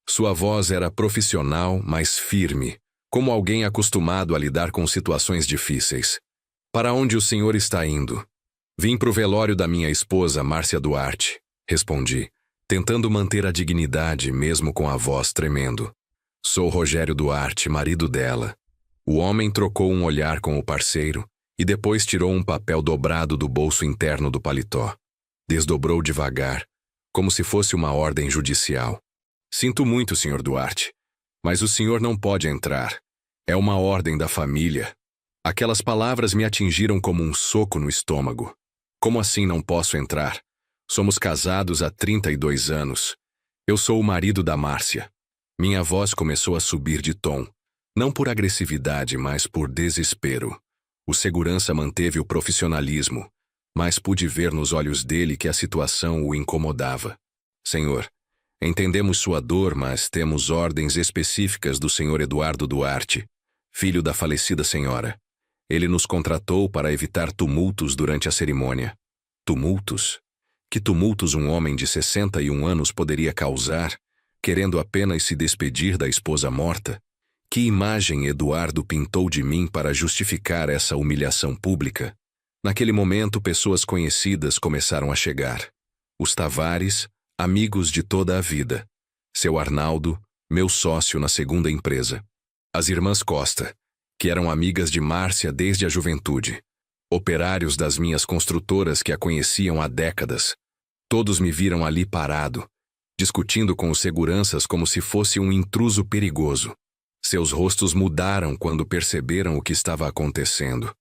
Sua voz era profissional, mas firme, como alguém acostumado a lidar com situações difíceis. Para onde o senhor está indo? Vim para o velório da minha esposa, Márcia Duarte, respondi, tentando manter a dignidade mesmo com a voz tremendo. Sou Rogério Duarte, marido dela. O homem trocou um olhar com o parceiro e depois tirou um papel dobrado do bolso interno do paletó. Desdobrou devagar, como se fosse uma ordem judicial. Sinto muito, Sr. Duarte, mas o senhor não pode entrar. É uma ordem da família. Aquelas palavras me atingiram como um soco no estômago. Como assim não posso entrar? Somos casados há 32 anos. Eu sou o marido da Márcia. Minha voz começou a subir de tom, não por agressividade, mas por desespero. O segurança manteve o profissionalismo, mas pude ver nos olhos dele que a situação o incomodava. Senhor, entendemos sua dor, mas temos ordens específicas do senhor Eduardo Duarte, filho da falecida senhora. Ele nos contratou para evitar tumultos durante a cerimônia. Tumultos? Que tumultos um homem de 61 anos poderia causar, querendo apenas se despedir da esposa morta? Que imagem Eduardo pintou de mim para justificar essa humilhação pública? Naquele momento, pessoas conhecidas começaram a chegar. Os Tavares, amigos de toda a vida. Seu Arnaldo, meu sócio na segunda empresa. As irmãs Costa, que eram amigas de Márcia desde a juventude. Operários das minhas construtoras que a conheciam há décadas. Todos me viram ali parado, discutindo com os seguranças como se fosse um intruso perigoso. Seus rostos mudaram quando perceberam o que estava acontecendo.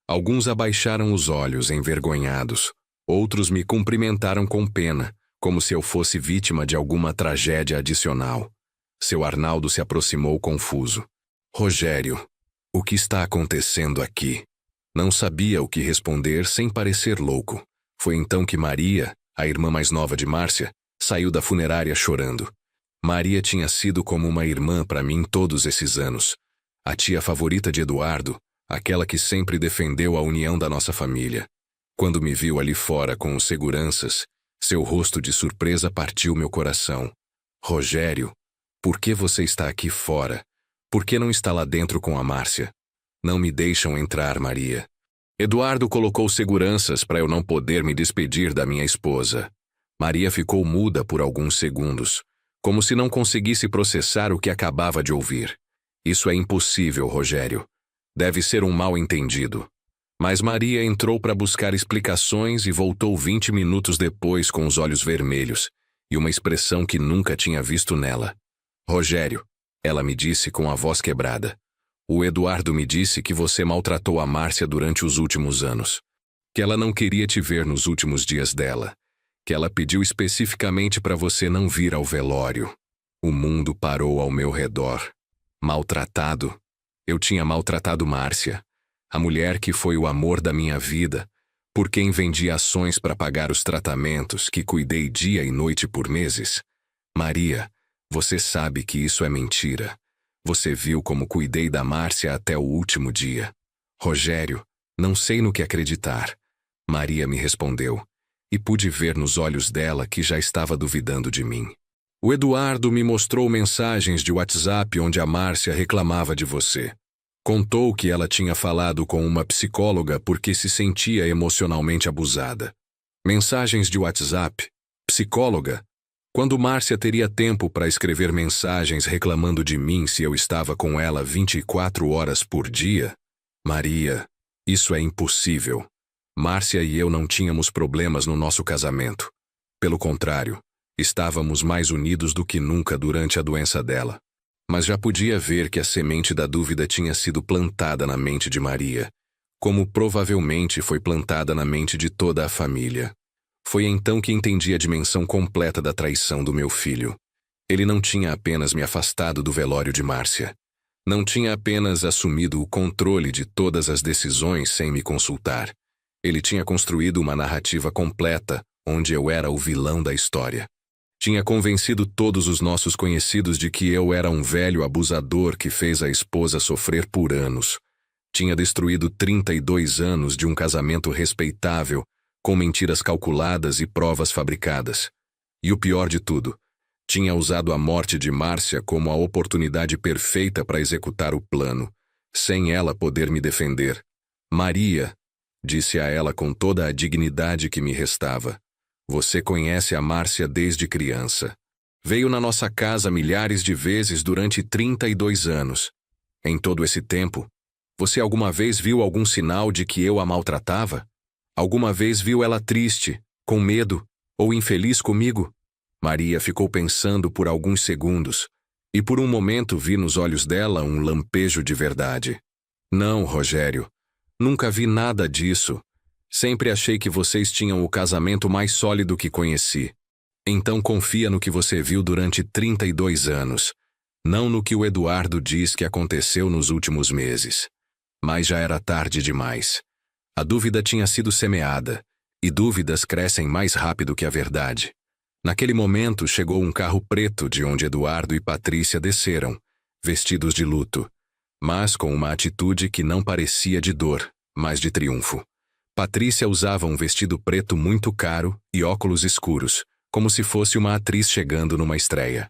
Alguns abaixaram os olhos, envergonhados. Outros me cumprimentaram com pena, como se eu fosse vítima de alguma tragédia adicional. Seu Arnaldo se aproximou confuso. Rogério, O que está acontecendo aqui? Não sabia o que responder sem parecer louco. Foi então que Maria, a irmã mais nova de Márcia, saiu da funerária chorando. Maria tinha sido como uma irmã para mim todos esses anos. A tia favorita de Eduardo, aquela que sempre defendeu a união da nossa família. Quando me viu ali fora com os seguranças, seu rosto de surpresa partiu meu coração. Rogério, por que você está aqui fora? Por que não está lá dentro com a Márcia? Não me deixam entrar, Maria. Eduardo colocou seguranças para eu não poder me despedir da minha esposa. Maria ficou muda por alguns segundos, como se não conseguisse processar o que acabava de ouvir. Isso é impossível, Rogério. Deve ser um mal-entendido. Mas Maria entrou para buscar explicações e voltou 20 minutos depois com os olhos vermelhos e uma expressão que nunca tinha visto nela. Rogério, ela me disse com a voz quebrada. O Eduardo me disse que você maltratou a Márcia durante os últimos anos. Que ela não queria te ver nos últimos dias dela. Que ela pediu especificamente para você não vir ao velório. O mundo parou ao meu redor. Maltratado. Eu tinha maltratado Márcia, a mulher que foi o amor da minha vida, por quem vendi ações para pagar os tratamentos que cuidei dia e noite por meses. Maria, você sabe que isso é mentira. Você viu como cuidei da Márcia até o último dia. Rogério, não sei no que acreditar. Maria me respondeu, e pude ver nos olhos dela que já estava duvidando de mim. O Eduardo me mostrou mensagens de WhatsApp onde a Márcia reclamava de você. Contou que ela tinha falado com uma psicóloga porque se sentia emocionalmente abusada. Mensagens de WhatsApp? Psicóloga? Quando Márcia teria tempo para escrever mensagens reclamando de mim se eu estava com ela 24 horas por dia? Maria, isso é impossível. Márcia e eu não tínhamos problemas no nosso casamento. Pelo contrário, estávamos mais unidos do que nunca durante a doença dela. Mas já podia ver que a semente da dúvida tinha sido plantada na mente de Maria, como provavelmente foi plantada na mente de toda a família. Foi então que entendi a dimensão completa da traição do meu filho. Ele não tinha apenas me afastado do velório de Márcia. Não tinha apenas assumido o controle de todas as decisões sem me consultar. Ele tinha construído uma narrativa completa, onde eu era o vilão da história. Tinha convencido todos os nossos conhecidos de que eu era um velho abusador que fez a esposa sofrer por anos. Tinha destruído 32 anos de um casamento respeitável, com mentiras calculadas e provas fabricadas. E o pior de tudo, tinha usado a morte de Márcia como a oportunidade perfeita para executar o plano, sem ela poder me defender. Maria, disse a ela com toda a dignidade que me restava, você conhece a Márcia desde criança. Veio na nossa casa milhares de vezes durante 32 anos. Em todo esse tempo, você alguma vez viu algum sinal de que eu a maltratava? Alguma vez viu ela triste, com medo ou infeliz comigo? Maria ficou pensando por alguns segundos, e por um momento vi nos olhos dela um lampejo de verdade. Não, Rogério, nunca vi nada disso. Sempre achei que vocês tinham o casamento mais sólido que conheci. Então confia no que você viu durante 32 anos, não no que o Eduardo diz que aconteceu nos últimos meses. Mas já era tarde demais. A dúvida tinha sido semeada, e dúvidas crescem mais rápido que a verdade. Naquele momento chegou um carro preto de onde Eduardo e Patrícia desceram, vestidos de luto, mas com uma atitude que não parecia de dor, mas de triunfo. Patrícia usava um vestido preto muito caro e óculos escuros, como se fosse uma atriz chegando numa estreia.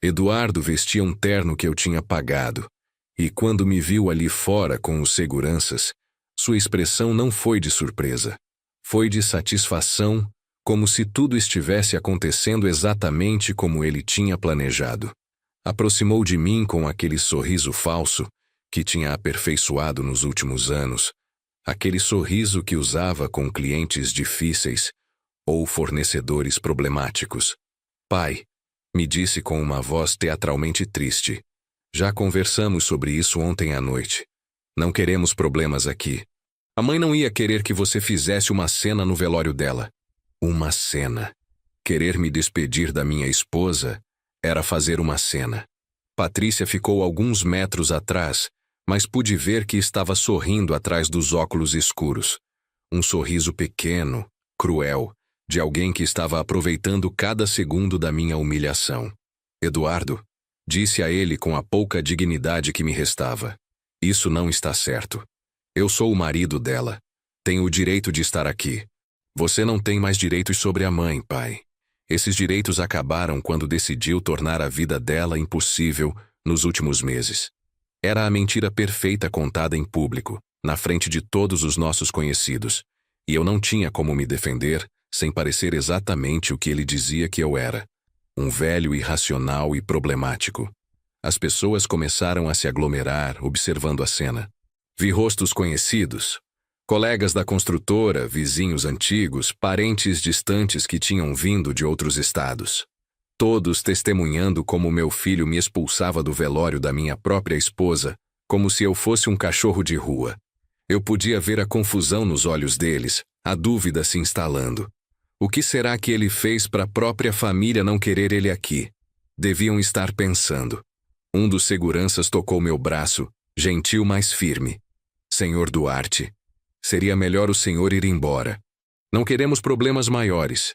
Eduardo vestia um terno que eu tinha pagado, e quando me viu ali fora com os seguranças, sua expressão não foi de surpresa. Foi de satisfação, como se tudo estivesse acontecendo exatamente como ele tinha planejado. Aproximou de mim com aquele sorriso falso que tinha aperfeiçoado nos últimos anos, aquele sorriso que usava com clientes difíceis ou fornecedores problemáticos. Pai, me disse com uma voz teatralmente triste, já conversamos sobre isso ontem à noite. Não queremos problemas aqui. A mãe não ia querer que você fizesse uma cena no velório dela. Uma cena. Querer me despedir da minha esposa era fazer uma cena. Patrícia ficou alguns metros atrás, mas pude ver que estava sorrindo atrás dos óculos escuros. Um sorriso pequeno, cruel, de alguém que estava aproveitando cada segundo da minha humilhação. Eduardo, disse a ele com a pouca dignidade que me restava. Isso não está certo. Eu sou o marido dela. Tenho o direito de estar aqui. Você não tem mais direitos sobre a mãe, pai. Esses direitos acabaram quando decidiu tornar a vida dela impossível nos últimos meses. Era a mentira perfeita contada em público, na frente de todos os nossos conhecidos, e eu não tinha como me defender sem parecer exatamente o que ele dizia que eu era. Um velho irracional e problemático. As pessoas começaram a se aglomerar, observando a cena. Vi rostos conhecidos, colegas da construtora, vizinhos antigos, parentes distantes que tinham vindo de outros estados. Todos testemunhando como meu filho me expulsava do velório da minha própria esposa, como se eu fosse um cachorro de rua. Eu podia ver a confusão nos olhos deles, a dúvida se instalando. O que será que ele fez para a própria família não querer ele aqui? Deviam estar pensando. Um dos seguranças tocou meu braço, gentil, mas firme. Senhor Duarte, seria melhor o senhor ir embora. Não queremos problemas maiores.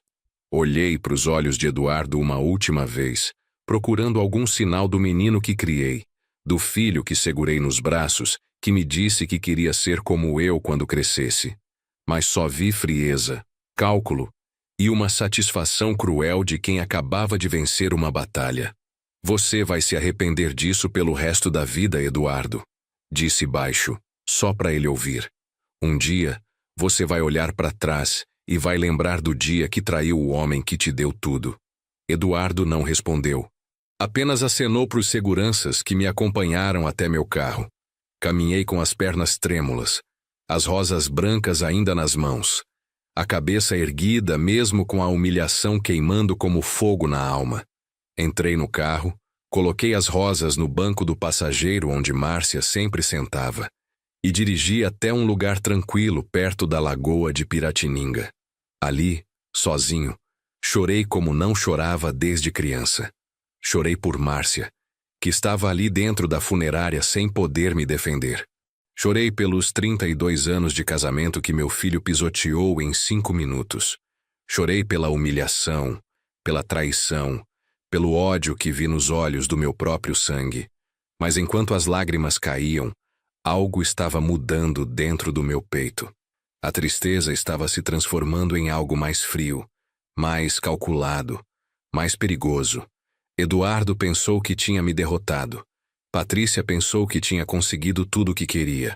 Olhei para os olhos de Eduardo uma última vez, procurando algum sinal do menino que criei, do filho que segurei nos braços, que me disse que queria ser como eu quando crescesse. Mas só vi frieza, cálculo e uma satisfação cruel de quem acabava de vencer uma batalha. Você vai se arrepender disso pelo resto da vida, Eduardo, disse baixo, só para ele ouvir. Um dia, você vai olhar para trás e vai lembrar do dia que traiu o homem que te deu tudo. Eduardo não respondeu. Apenas acenou para os seguranças que me acompanharam até meu carro. Caminhei com as pernas trêmulas, as rosas brancas ainda nas mãos, a cabeça erguida mesmo com a humilhação queimando como fogo na alma. Entrei no carro, coloquei as rosas no banco do passageiro onde Márcia sempre sentava e dirigi até um lugar tranquilo perto da lagoa de Piratininga. Ali, sozinho, chorei como não chorava desde criança. Chorei por Márcia, que estava ali dentro da funerária sem poder me defender. Chorei pelos 32 anos de casamento que meu filho pisoteou em 5 minutos. Chorei pela humilhação, pela traição, pelo ódio que vi nos olhos do meu próprio sangue. Mas enquanto as lágrimas caíam, algo estava mudando dentro do meu peito. A tristeza estava se transformando em algo mais frio, mais calculado, mais perigoso. Eduardo pensou que tinha me derrotado. Patrícia pensou que tinha conseguido tudo o que queria.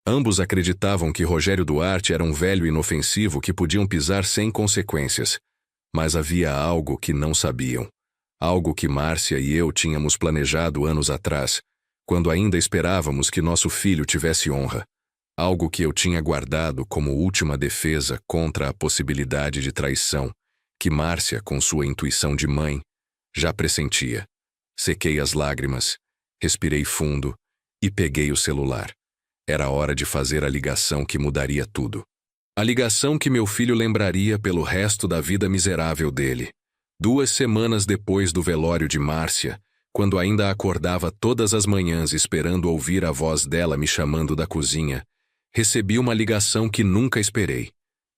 Ambos acreditavam que Rogério Duarte era um velho inofensivo que podiam pisar sem consequências. Mas havia algo que não sabiam. Algo que Márcia e eu tínhamos planejado anos atrás, quando ainda esperávamos que nosso filho tivesse honra. Algo que eu tinha guardado como última defesa contra a possibilidade de traição, que Márcia, com sua intuição de mãe, já pressentia. Sequei as lágrimas, respirei fundo e peguei o celular. Era hora de fazer a ligação que mudaria tudo. A ligação que meu filho lembraria pelo resto da vida miserável dele. 2 semanas depois do velório de Márcia, quando ainda acordava todas as manhãs esperando ouvir a voz dela me chamando da cozinha, recebi uma ligação que nunca esperei.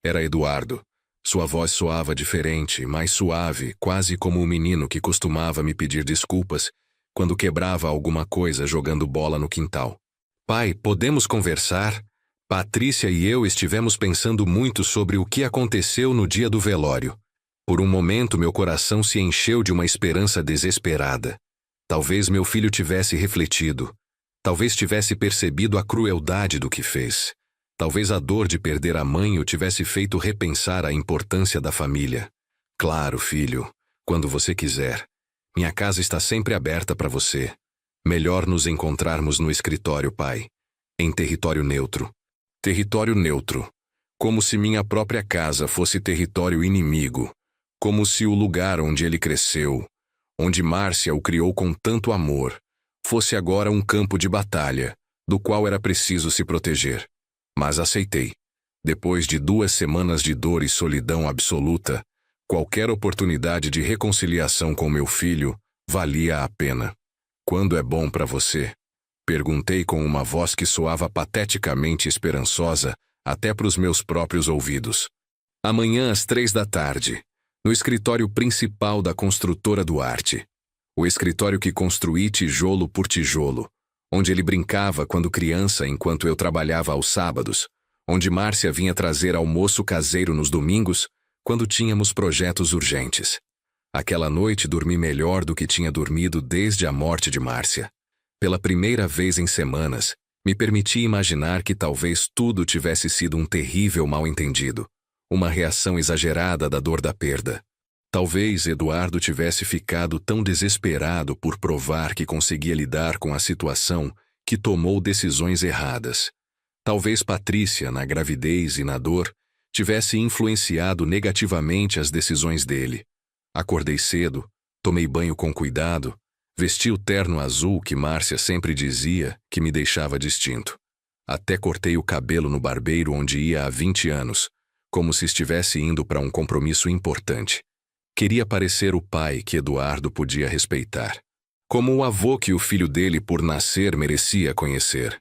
Era Eduardo. Sua voz soava diferente, mais suave, quase como um menino que costumava me pedir desculpas quando quebrava alguma coisa jogando bola no quintal. Pai, podemos conversar? Patrícia e eu estivemos pensando muito sobre o que aconteceu no dia do velório. Por um momento meu coração se encheu de uma esperança desesperada. Talvez meu filho tivesse refletido. Talvez tivesse percebido a crueldade do que fez. Talvez a dor de perder a mãe o tivesse feito repensar a importância da família. Claro, filho, quando você quiser. Minha casa está sempre aberta para você. Melhor nos encontrarmos no escritório, pai. Em território neutro. Território neutro. Como se minha própria casa fosse território inimigo. Como se o lugar onde ele cresceu, onde Márcia o criou com tanto amor, fosse agora um campo de batalha, do qual era preciso se proteger. Mas aceitei. Depois de 2 semanas de dor e solidão absoluta, qualquer oportunidade de reconciliação com meu filho valia a pena. Quando é bom para você, Perguntei com uma voz que soava pateticamente esperançosa até para os meus próprios ouvidos. Amanhã às 3 da tarde, no escritório principal da construtora Duarte. O escritório que construí tijolo por tijolo, onde ele brincava quando criança enquanto eu trabalhava aos sábados, onde Márcia vinha trazer almoço caseiro nos domingos, quando tínhamos projetos urgentes. Aquela noite dormi melhor do que tinha dormido desde a morte de Márcia. Pela primeira vez em semanas, me permiti imaginar que talvez tudo tivesse sido um terrível mal-entendido, uma reação exagerada da dor da perda. Talvez Eduardo tivesse ficado tão desesperado por provar que conseguia lidar com a situação que tomou decisões erradas. Talvez Patrícia, na gravidez e na dor, tivesse influenciado negativamente as decisões dele. Acordei cedo, tomei banho com cuidado, vesti o terno azul que Márcia sempre dizia que me deixava distinto. Até cortei o cabelo no barbeiro onde ia há 20 anos, como se estivesse indo para um compromisso importante. Queria parecer o pai que Eduardo podia respeitar. Como o avô que o filho dele, por nascer, merecia conhecer.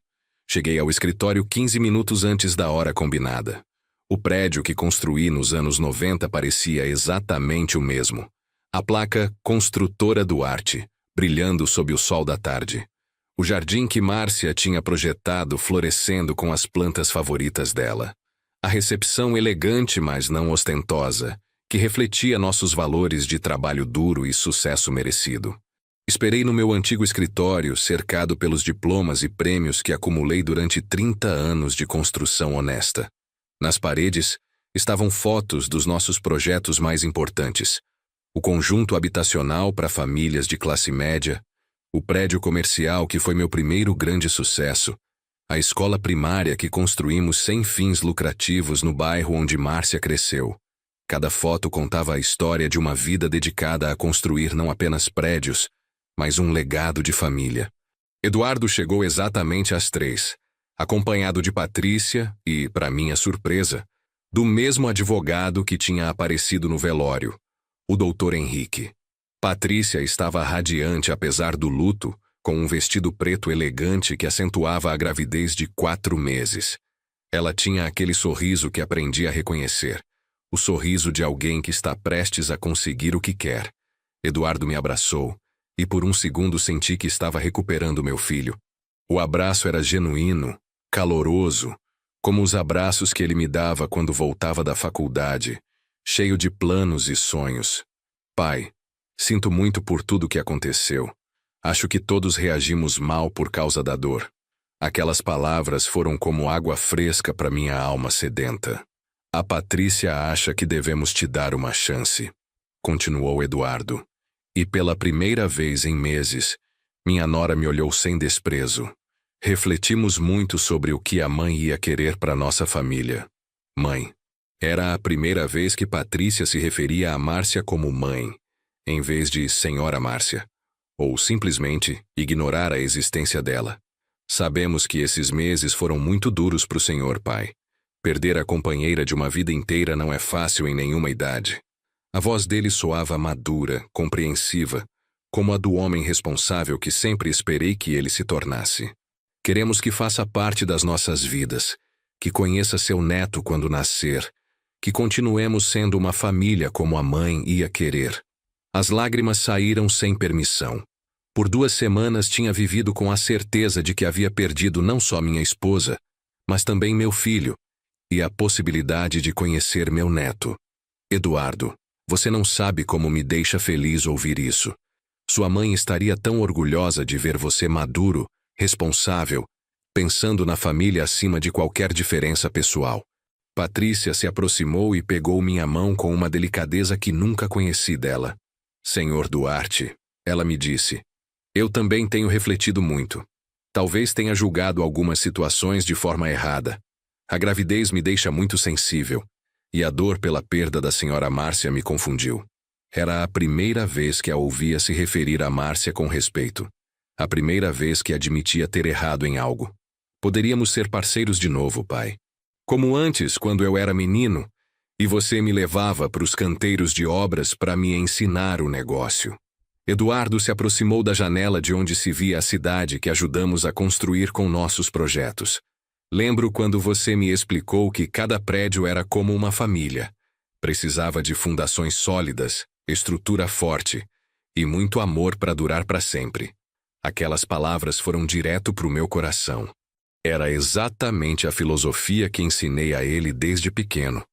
Cheguei ao escritório 15 minutos antes da hora combinada. O prédio que construí nos anos 90 parecia exatamente o mesmo. A placa Construtora Duarte, brilhando sob o sol da tarde. O jardim que Márcia tinha projetado florescendo com as plantas favoritas dela. A recepção elegante, mas não ostentosa, que refletia nossos valores de trabalho duro e sucesso merecido. Esperei no meu antigo escritório, cercado pelos diplomas e prêmios que acumulei durante 30 anos de construção honesta. Nas paredes, estavam fotos dos nossos projetos mais importantes. O conjunto habitacional para famílias de classe média, o prédio comercial que foi meu primeiro grande sucesso, a escola primária que construímos sem fins lucrativos no bairro onde Márcia cresceu. Cada foto contava a história de uma vida dedicada a construir não apenas prédios, mas um legado de família. Eduardo chegou exatamente às 3, acompanhado de Patrícia e, para minha surpresa, do mesmo advogado que tinha aparecido no velório, o Dr. Henrique. Patrícia estava radiante apesar do luto, com um vestido preto elegante que acentuava a gravidez de 4 meses. Ela tinha aquele sorriso que aprendi a reconhecer, o sorriso de alguém que está prestes a conseguir o que quer. Eduardo me abraçou, e por um segundo senti que estava recuperando meu filho. O abraço era genuíno, caloroso, como os abraços que ele me dava quando voltava da faculdade, cheio de planos e sonhos. Pai, sinto muito por tudo que aconteceu. Acho que todos reagimos mal por causa da dor. Aquelas palavras foram como água fresca para minha alma sedenta. A Patrícia acha que devemos te dar uma chance, continuou Eduardo. E pela primeira vez em meses, minha nora me olhou sem desprezo. Refletimos muito sobre o que a mãe ia querer para nossa família. Mãe. Era a primeira vez que Patrícia se referia a Márcia como mãe, em vez de Senhora Márcia, ou simplesmente ignorar a existência dela. Sabemos que esses meses foram muito duros para o senhor, pai. Perder a companheira de uma vida inteira não é fácil em nenhuma idade. A voz dele soava madura, compreensiva, como a do homem responsável que sempre esperei que ele se tornasse. Queremos que faça parte das nossas vidas, que conheça seu neto quando nascer, que continuemos sendo uma família como a mãe ia querer. As lágrimas saíram sem permissão. Por 2 semanas tinha vivido com a certeza de que havia perdido não só minha esposa, mas também meu filho, e a possibilidade de conhecer meu neto. Eduardo, você não sabe como me deixa feliz ouvir isso. Sua mãe estaria tão orgulhosa de ver você maduro, responsável, pensando na família acima de qualquer diferença pessoal. Patrícia se aproximou e pegou minha mão com uma delicadeza que nunca conheci dela. Senhor Duarte, ela me disse, eu também tenho refletido muito. Talvez tenha julgado algumas situações de forma errada. A gravidez me deixa muito sensível, e a dor pela perda da senhora Márcia me confundiu. Era a primeira vez que a ouvia se referir a Márcia com respeito. A primeira vez que admitia ter errado em algo. Poderíamos ser parceiros de novo, pai. Como antes, quando eu era menino, e você me levava para os canteiros de obras para me ensinar o negócio. Eduardo se aproximou da janela de onde se via a cidade que ajudamos a construir com nossos projetos. Lembro quando você me explicou que cada prédio era como uma família. Precisava de fundações sólidas, estrutura forte e muito amor para durar para sempre. Aquelas palavras foram direto para o meu coração. Era exatamente a filosofia que ensinei a ele desde pequeno.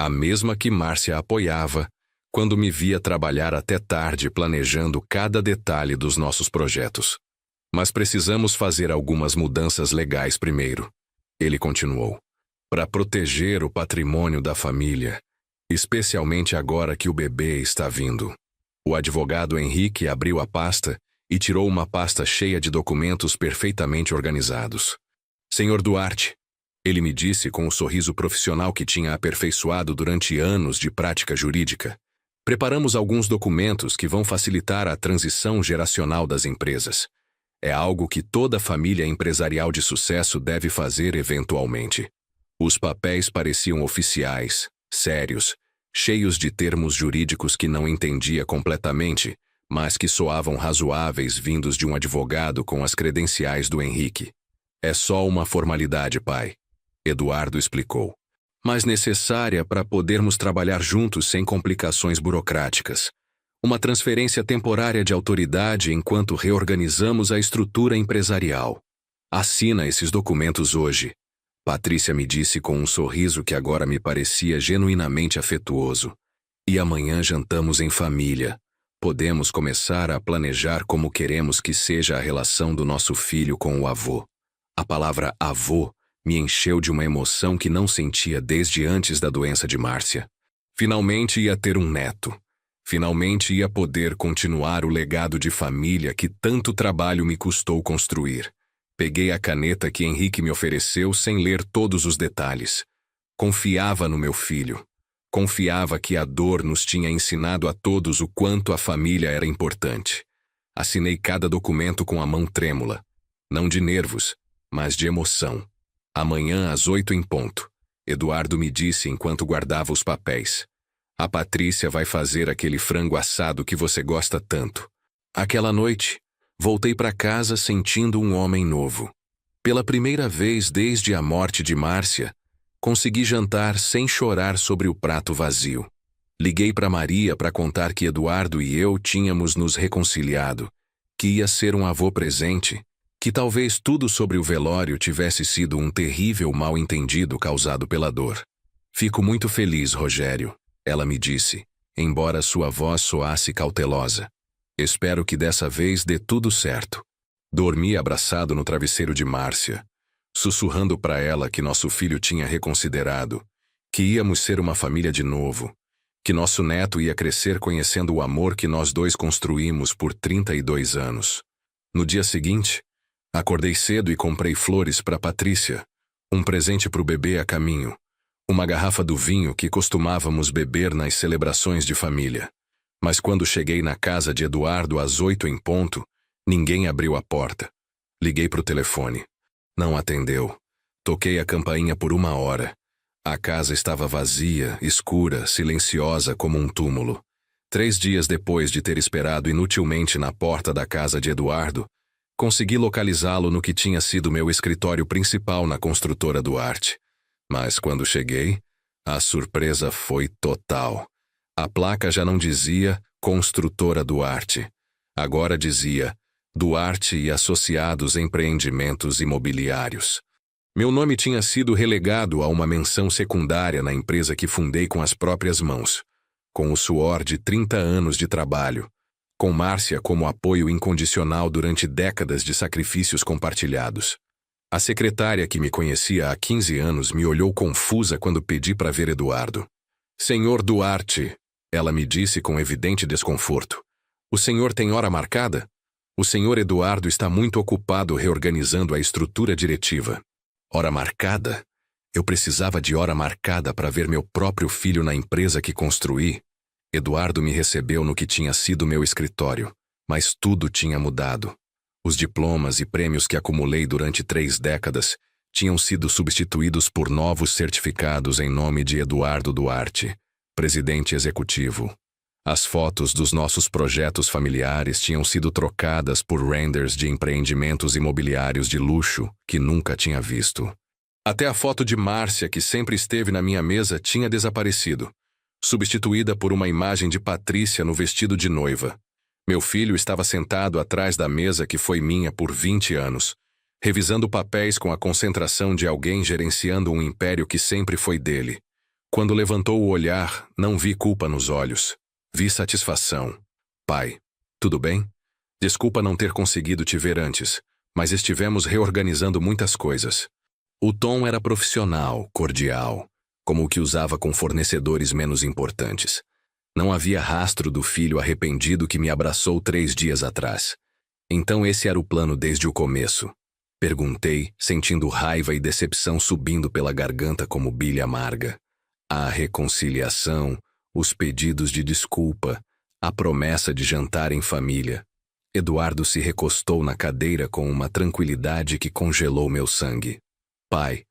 A mesma que Márcia apoiava quando me via trabalhar até tarde planejando cada detalhe dos nossos projetos. Mas precisamos fazer algumas mudanças legais primeiro. Ele continuou. Para proteger o patrimônio da família, especialmente agora que o bebê está vindo. O advogado Henrique abriu a pasta e tirou uma pasta cheia de documentos perfeitamente organizados. Senhor Duarte, ele me disse com o sorriso profissional que tinha aperfeiçoado durante anos de prática jurídica. Preparamos alguns documentos que vão facilitar a transição geracional das empresas. É algo que toda família empresarial de sucesso deve fazer eventualmente. Os papéis pareciam oficiais, sérios, cheios de termos jurídicos que não entendia completamente, mas que soavam razoáveis vindos de um advogado com as credenciais do Henrique. É só uma formalidade, pai, Eduardo explicou, mas necessária para podermos trabalhar juntos sem complicações burocráticas. Uma transferência temporária de autoridade enquanto reorganizamos a estrutura empresarial. Assina esses documentos hoje. Patrícia me disse com um sorriso que agora me parecia genuinamente afetuoso. E amanhã jantamos em família. Podemos começar a planejar como queremos que seja a relação do nosso filho com o avô. A palavra avô me encheu de uma emoção que não sentia desde antes da doença de Márcia. Finalmente ia ter um neto. Finalmente ia poder continuar o legado de família que tanto trabalho me custou construir. Peguei a caneta que Henrique me ofereceu sem ler todos os detalhes. Confiava no meu filho. Confiava que a dor nos tinha ensinado a todos o quanto a família era importante. Assinei cada documento com a mão trêmula. Não de nervos, mas de emoção. Amanhã às 8 em ponto, Eduardo me disse enquanto guardava os papéis. A Patrícia vai fazer aquele frango assado que você gosta tanto. Aquela noite, voltei para casa sentindo um homem novo. Pela primeira vez desde a morte de Márcia, consegui jantar sem chorar sobre o prato vazio. Liguei para Maria para contar que Eduardo e eu tínhamos nos reconciliado, que ia ser um avô presente, que talvez tudo sobre o velório tivesse sido um terrível mal-entendido causado pela dor. Fico muito feliz, Rogério, ela me disse, embora sua voz soasse cautelosa. Espero que dessa vez dê tudo certo. Dormi abraçado no travesseiro de Márcia, sussurrando para ela que nosso filho tinha reconsiderado, que íamos ser uma família de novo, que nosso neto ia crescer conhecendo o amor que nós dois construímos por 32 anos. No dia seguinte, acordei cedo e comprei flores para Patrícia, um presente para o bebê a caminho, uma garrafa do vinho que costumávamos beber nas celebrações de família. Mas quando cheguei na casa de Eduardo às 8 em ponto, ninguém abriu a porta. Liguei para o telefone. Não atendeu. Toquei a campainha por 1 hora. A casa estava vazia, escura, silenciosa como um túmulo. 3 dias depois de ter esperado inutilmente na porta da casa de Eduardo, consegui localizá-lo no que tinha sido meu escritório principal na construtora Duarte. Mas quando cheguei, a surpresa foi total. A placa já não dizia Construtora Duarte. Agora dizia Duarte e Associados Empreendimentos Imobiliários. Meu nome tinha sido relegado a uma menção secundária na empresa que fundei com as próprias mãos, com o suor de 30 anos de trabalho, com Márcia como apoio incondicional durante décadas de sacrifícios compartilhados. A secretária que me conhecia há 15 anos me olhou confusa quando pedi para ver Eduardo. Senhor Duarte, ela me disse com evidente desconforto. O senhor tem hora marcada? O senhor Eduardo está muito ocupado reorganizando a estrutura diretiva. Hora marcada? Eu precisava de hora marcada para ver meu próprio filho na empresa que construí. Eduardo me recebeu no que tinha sido meu escritório, mas tudo tinha mudado. Os diplomas e prêmios que acumulei durante 3 décadas tinham sido substituídos por novos certificados em nome de Eduardo Duarte, presidente executivo. As fotos dos nossos projetos familiares tinham sido trocadas por renders de empreendimentos imobiliários de luxo que nunca tinha visto. Até a foto de Márcia, que sempre esteve na minha mesa, tinha desaparecido, substituída por uma imagem de Patrícia no vestido de noiva. Meu filho estava sentado atrás da mesa que foi minha por 20 anos, revisando papéis com a concentração de alguém gerenciando um império que sempre foi dele. Quando levantou o olhar, não vi culpa nos olhos. Vi satisfação. Pai, tudo bem? Desculpa não ter conseguido te ver antes, mas estivemos reorganizando muitas coisas. O tom era profissional, cordial, como o que usava com fornecedores menos importantes. Não havia rastro do filho arrependido que me abraçou 3 dias atrás. Então esse era o plano desde o começo. Perguntei, sentindo raiva e decepção subindo pela garganta como bilha amarga. A reconciliação, os pedidos de desculpa, a promessa de jantar em família. Eduardo se recostou na cadeira com uma tranquilidade que congelou meu sangue. Pai,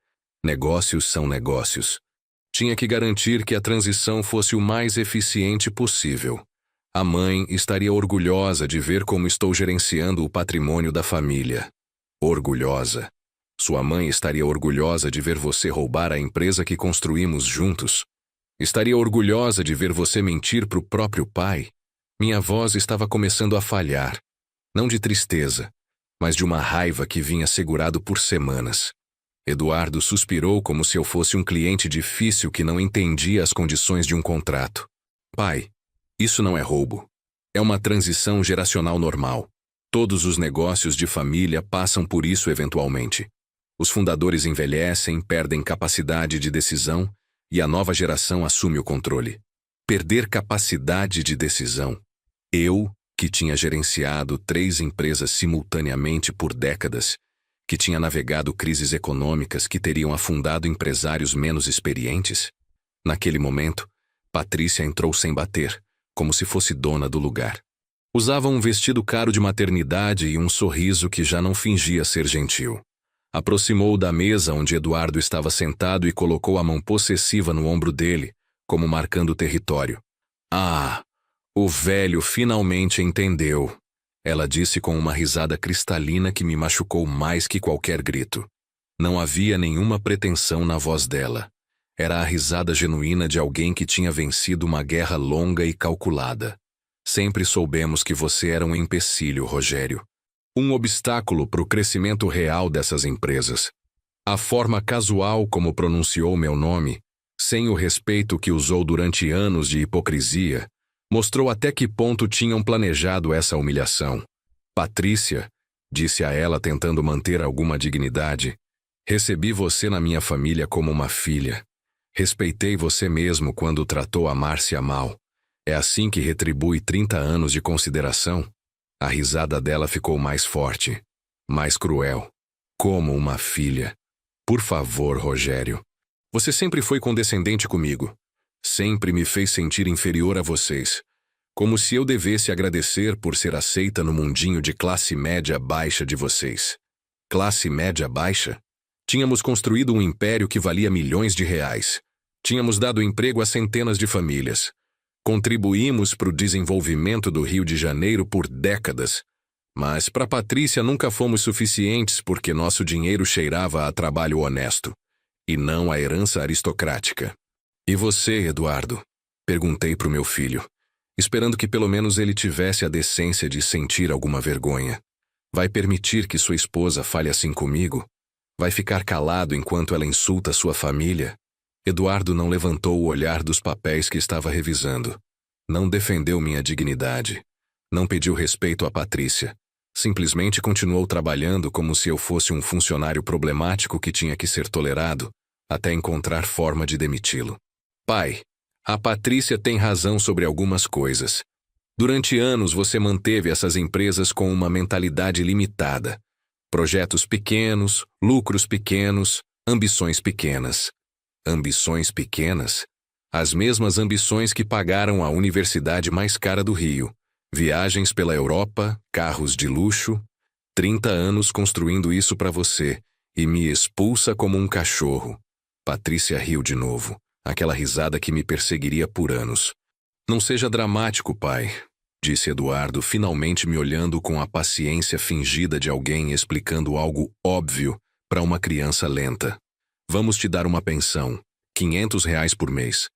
negócios são negócios. Tinha que garantir que a transição fosse o mais eficiente possível. A mãe estaria orgulhosa de ver como estou gerenciando o patrimônio da família. Orgulhosa. Sua mãe estaria orgulhosa de ver você roubar a empresa que construímos juntos. Estaria orgulhosa de ver você mentir para o próprio pai. Minha voz estava começando a falhar. Não de tristeza, mas de uma raiva que vinha segurado por semanas. Eduardo suspirou como se eu fosse um cliente difícil que não entendia as condições de um contrato. Pai, isso não é roubo. É uma transição geracional normal. Todos os negócios de família passam por isso eventualmente. Os fundadores envelhecem, perdem capacidade de decisão e a nova geração assume o controle. Perder capacidade de decisão. Eu, que tinha gerenciado 3 empresas simultaneamente por décadas, que tinha navegado crises econômicas que teriam afundado empresários menos experientes? Naquele momento, Patrícia entrou sem bater, como se fosse dona do lugar. Usava um vestido caro de maternidade e um sorriso que já não fingia ser gentil. Aproximou da mesa onde Eduardo estava sentado e colocou a mão possessiva no ombro dele, como marcando o território. Ah, o velho finalmente entendeu. Ela disse com uma risada cristalina que me machucou mais que qualquer grito. Não havia nenhuma pretensão na voz dela. Era a risada genuína de alguém que tinha vencido uma guerra longa e calculada. Sempre soubemos que você era um empecilho, Rogério. Um obstáculo para o crescimento real dessas empresas. A forma casual como pronunciou meu nome, sem o respeito que usou durante anos de hipocrisia, mostrou até que ponto tinham planejado essa humilhação. Patrícia, disse a ela tentando manter alguma dignidade, recebi você na minha família como uma filha. Respeitei você mesmo quando tratou a Márcia mal. É assim que retribui 30 anos de consideração? A risada dela ficou mais forte, mais cruel. Como uma filha. Por favor, Rogério. Você sempre foi condescendente comigo. Sempre me fez sentir inferior a vocês. Como se eu devesse agradecer por ser aceita no mundinho de classe média baixa de vocês. Classe média baixa? Tínhamos construído um império que valia milhões de reais. Tínhamos dado emprego a centenas de famílias. Contribuímos para o desenvolvimento do Rio de Janeiro por décadas. Mas para Patrícia nunca fomos suficientes porque nosso dinheiro cheirava a trabalho honesto, e não a herança aristocrática. E você, Eduardo? Perguntei para o meu filho, esperando que pelo menos ele tivesse a decência de sentir alguma vergonha. Vai permitir que sua esposa fale assim comigo? Vai ficar calado enquanto ela insulta sua família? Eduardo não levantou o olhar dos papéis que estava revisando. Não defendeu minha dignidade. Não pediu respeito a Patrícia. Simplesmente continuou trabalhando como se eu fosse um funcionário problemático que tinha que ser tolerado, até encontrar forma de demiti-lo. Pai, a Patrícia tem razão sobre algumas coisas. Durante anos você manteve essas empresas com uma mentalidade limitada. Projetos pequenos, lucros pequenos, ambições pequenas. Ambições pequenas? As mesmas ambições que pagaram a universidade mais cara do Rio. Viagens pela Europa, carros de luxo. 30 anos construindo isso para você e me expulsa como um cachorro. Patrícia riu de novo, aquela risada que me perseguiria por anos. Não seja dramático, pai, disse Eduardo, finalmente me olhando com a paciência fingida de alguém explicando algo óbvio para uma criança lenta. Vamos te dar uma pensão, R$ 500 por mês.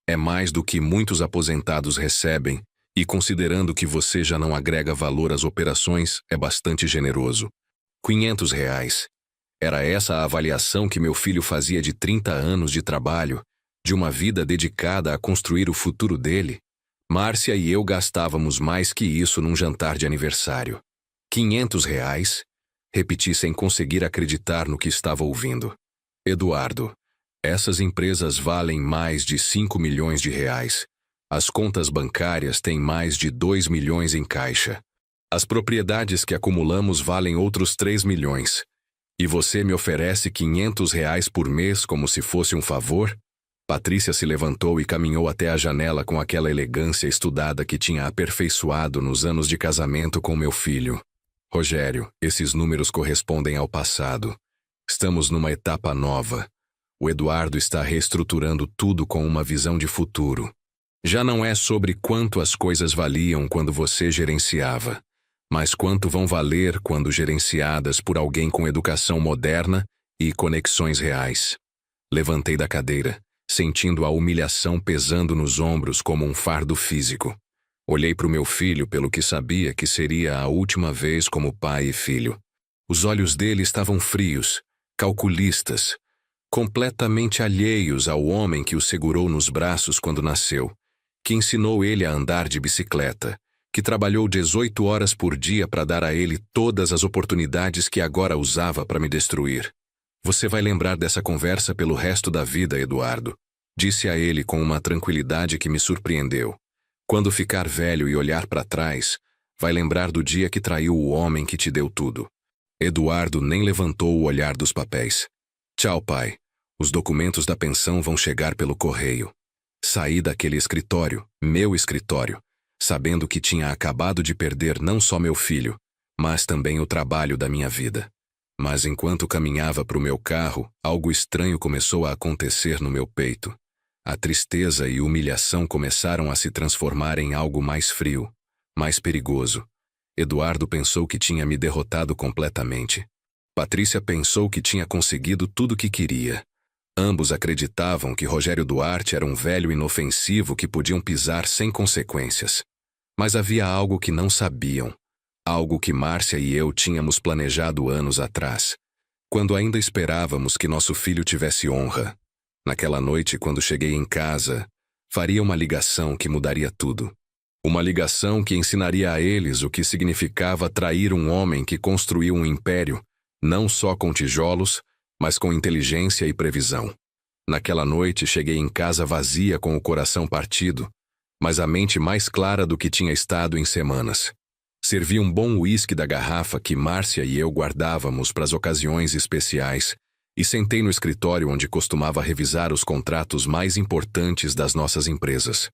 É mais do que muitos aposentados recebem, e considerando que você já não agrega valor às operações, é bastante generoso. R$ 500. Era essa a avaliação que meu filho fazia de 30 anos de trabalho, de uma vida dedicada a construir o futuro dele? Márcia e eu gastávamos mais que isso num jantar de aniversário. R$ 500? Repeti sem conseguir acreditar no que estava ouvindo. Eduardo, essas empresas valem mais de 5 milhões de reais. As contas bancárias têm mais de 2 milhões em caixa. As propriedades que acumulamos valem outros 3 milhões. E você me oferece R$ 500 por mês como se fosse um favor? Patrícia se levantou e caminhou até a janela com aquela elegância estudada que tinha aperfeiçoado nos anos de casamento com meu filho. Rogério, esses números correspondem ao passado. Estamos numa etapa nova. O Eduardo está reestruturando tudo com uma visão de futuro. Já não é sobre quanto as coisas valiam quando você gerenciava, mas quanto vão valer quando gerenciadas por alguém com educação moderna e conexões reais. Levantei da cadeira, sentindo a humilhação pesando nos ombros como um fardo físico. Olhei para o meu filho pelo que sabia que seria a última vez como pai e filho. Os olhos dele estavam frios, calculistas, completamente alheios ao homem que o segurou nos braços quando nasceu, que ensinou ele a andar de bicicleta, que trabalhou 18 horas por dia para dar a ele todas as oportunidades que agora usava para me destruir. Você vai lembrar dessa conversa pelo resto da vida, Eduardo, disse a ele com uma tranquilidade que me surpreendeu. Quando ficar velho e olhar para trás, vai lembrar do dia que traiu o homem que te deu tudo. Eduardo nem levantou o olhar dos papéis. Tchau, pai. Os documentos da pensão vão chegar pelo correio. Saí daquele escritório, meu escritório, sabendo que tinha acabado de perder não só meu filho, mas também o trabalho da minha vida. Mas enquanto caminhava para o meu carro, algo estranho começou a acontecer no meu peito. A tristeza e humilhação começaram a se transformar em algo mais frio, mais perigoso. Eduardo pensou que tinha me derrotado completamente. Patrícia pensou que tinha conseguido tudo o que queria. Ambos acreditavam que Rogério Duarte era um velho inofensivo que podiam pisar sem consequências. Mas havia algo que não sabiam. Algo que Márcia e eu tínhamos planejado anos atrás, quando ainda esperávamos que nosso filho tivesse honra. Naquela noite, quando cheguei em casa, faria uma ligação que mudaria tudo. Uma ligação que ensinaria a eles o que significava trair um homem que construiu um império, não só com tijolos, mas com inteligência e previsão. Naquela noite, cheguei em casa vazia com o coração partido, mas a mente mais clara do que tinha estado em semanas. Servi um bom uísque da garrafa que Márcia e eu guardávamos para as ocasiões especiais e sentei no escritório onde costumava revisar os contratos mais importantes das nossas empresas.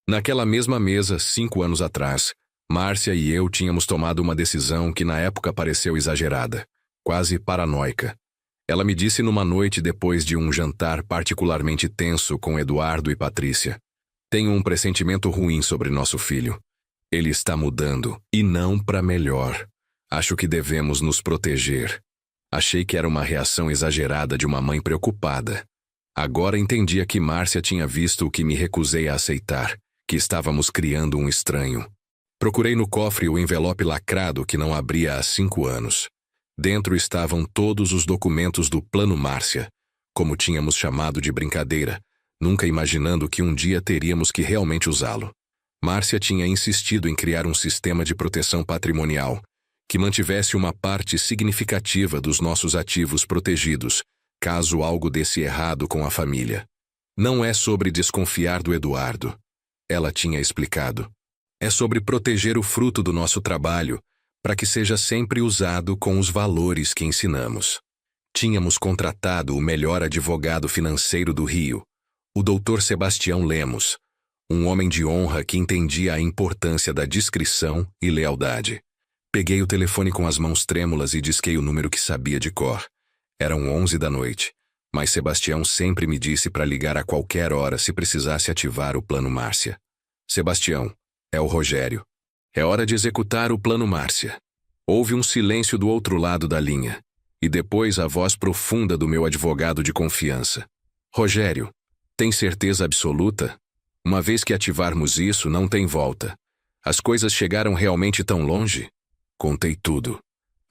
Naquela mesma mesa, 5 anos atrás, Márcia e eu tínhamos tomado uma decisão que na época pareceu exagerada, quase paranoica. Ela me disse numa noite depois de um jantar particularmente tenso com Eduardo e Patrícia: tenho um pressentimento ruim sobre nosso filho. Ele está mudando, e não para melhor. Acho que devemos nos proteger. Achei que era uma reação exagerada de uma mãe preocupada. Agora entendia que Márcia tinha visto o que me recusei a aceitar, que estávamos criando um estranho. Procurei no cofre o envelope lacrado que não abria há 5 anos. Dentro estavam todos os documentos do Plano Márcia, como tínhamos chamado de brincadeira, nunca imaginando que um dia teríamos que realmente usá-lo. Márcia tinha insistido em criar um sistema de proteção patrimonial, que mantivesse uma parte significativa dos nossos ativos protegidos, caso algo desse errado com a família. Não é sobre desconfiar do Eduardo, ela tinha explicado. É sobre proteger o fruto do nosso trabalho, para que seja sempre usado com os valores que ensinamos. Tínhamos contratado o melhor advogado financeiro do Rio, o Dr. Sebastião Lemos, um homem de honra que entendia a importância da discrição e lealdade. Peguei o telefone com as mãos trêmulas e disquei o número que sabia de cor. Eram 11 da noite, mas Sebastião sempre me disse para ligar a qualquer hora se precisasse ativar o Plano Márcia. Sebastião, é o Rogério. É hora de executar o plano Márcia. Houve um silêncio do outro lado da linha, e depois a voz profunda do meu advogado de confiança. Rogério, tem certeza absoluta? Uma vez que ativarmos isso, não tem volta. As coisas chegaram realmente tão longe? Contei tudo.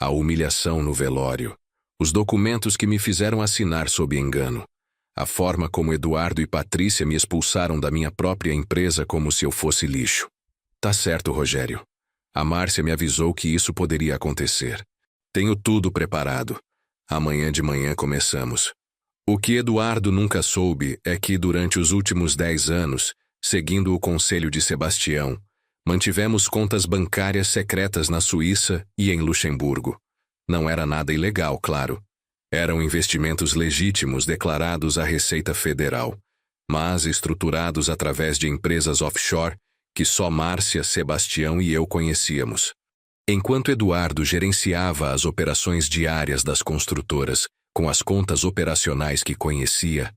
A humilhação no velório. Os documentos que me fizeram assinar sob engano. A forma como Eduardo e Patrícia me expulsaram da minha própria empresa como se eu fosse lixo. Tá certo, Rogério. A Márcia me avisou que isso poderia acontecer. Tenho tudo preparado. Amanhã de manhã começamos. O que Eduardo nunca soube é que durante os últimos 10 anos, seguindo o conselho de Sebastião, mantivemos contas bancárias secretas na Suíça e em Luxemburgo. Não era nada ilegal, claro. Eram investimentos legítimos declarados à Receita Federal, mas estruturados através de empresas offshore que só Márcia, Sebastião e eu conhecíamos. Enquanto Eduardo gerenciava as operações diárias das construtoras com as contas operacionais que conhecia,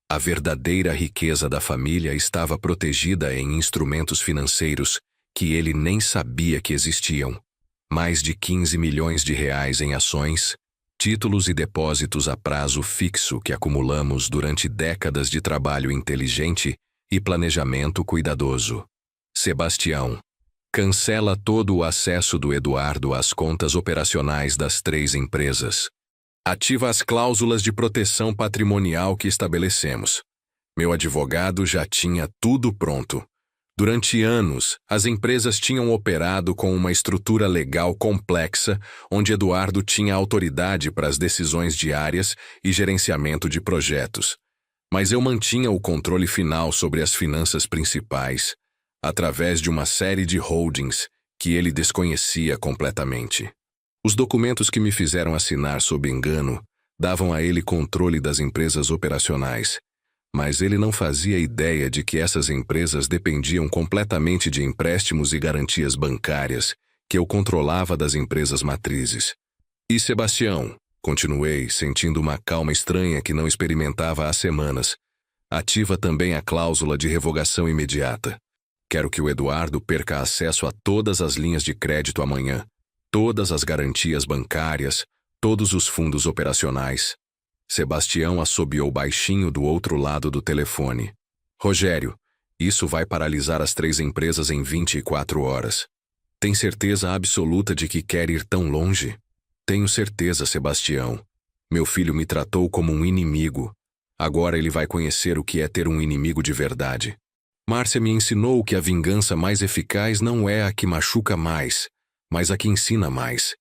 a verdadeira riqueza da família estava protegida em instrumentos financeiros que ele nem sabia que existiam. Mais de 15 milhões de reais em ações, títulos e depósitos a prazo fixo que acumulamos durante décadas de trabalho inteligente e planejamento cuidadoso. Sebastião, cancela todo o acesso do Eduardo às contas operacionais das 3 empresas. Ativa as cláusulas de proteção patrimonial que estabelecemos. Meu advogado já tinha tudo pronto. Durante anos, as empresas tinham operado com uma estrutura legal complexa, onde Eduardo tinha autoridade para as decisões diárias e gerenciamento de projetos. Mas eu mantinha o controle final sobre as finanças principais, através de uma série de holdings que ele desconhecia completamente. Os documentos que me fizeram assinar sob engano davam a ele controle das empresas operacionais, mas ele não fazia ideia de que essas empresas dependiam completamente de empréstimos e garantias bancárias que eu controlava das empresas matrizes. E Sebastião, continuei, sentindo uma calma estranha que não experimentava há semanas, ativa também a cláusula de revogação imediata. Quero que o Eduardo perca acesso a todas as linhas de crédito amanhã, todas as garantias bancárias, todos os fundos operacionais. Sebastião assobiou baixinho do outro lado do telefone. Rogério, isso vai paralisar as 3 empresas em 24 horas. Tem certeza absoluta de que quer ir tão longe? Tenho certeza, Sebastião. Meu filho me tratou como um inimigo. Agora ele vai conhecer o que é ter um inimigo de verdade. Márcia me ensinou que a vingança mais eficaz não é a que machuca mais, mas a que ensina mais.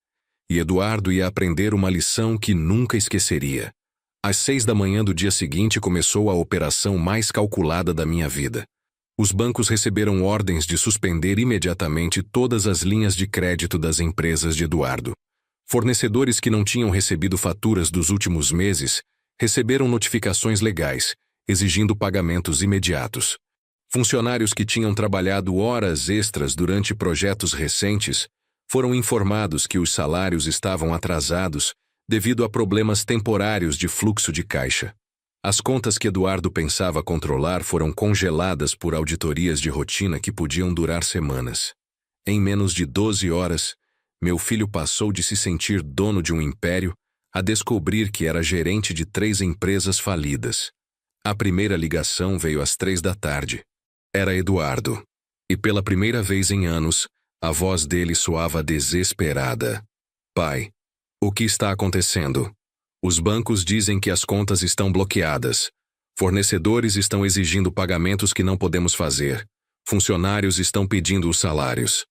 E Eduardo ia aprender uma lição que nunca esqueceria. Às 6 da manhã do dia seguinte começou a operação mais calculada da minha vida. Os bancos receberam ordens de suspender imediatamente todas as linhas de crédito das empresas de Eduardo. Fornecedores que não tinham recebido faturas dos últimos meses receberam notificações legais, exigindo pagamentos imediatos. Funcionários que tinham trabalhado horas extras durante projetos recentes foram informados que os salários estavam atrasados devido a problemas temporários de fluxo de caixa. As contas que Eduardo pensava controlar foram congeladas por auditorias de rotina que podiam durar semanas. Em menos de 12 horas, meu filho passou de se sentir dono de um império a descobrir que era gerente de 3 empresas falidas. A primeira ligação veio às 3 da tarde. Era Eduardo. E pela primeira vez em anos, a voz dele soava desesperada. Pai, o que está acontecendo? Os bancos dizem que as contas estão bloqueadas. Fornecedores estão exigindo pagamentos que não podemos fazer. Funcionários estão pedindo os salários.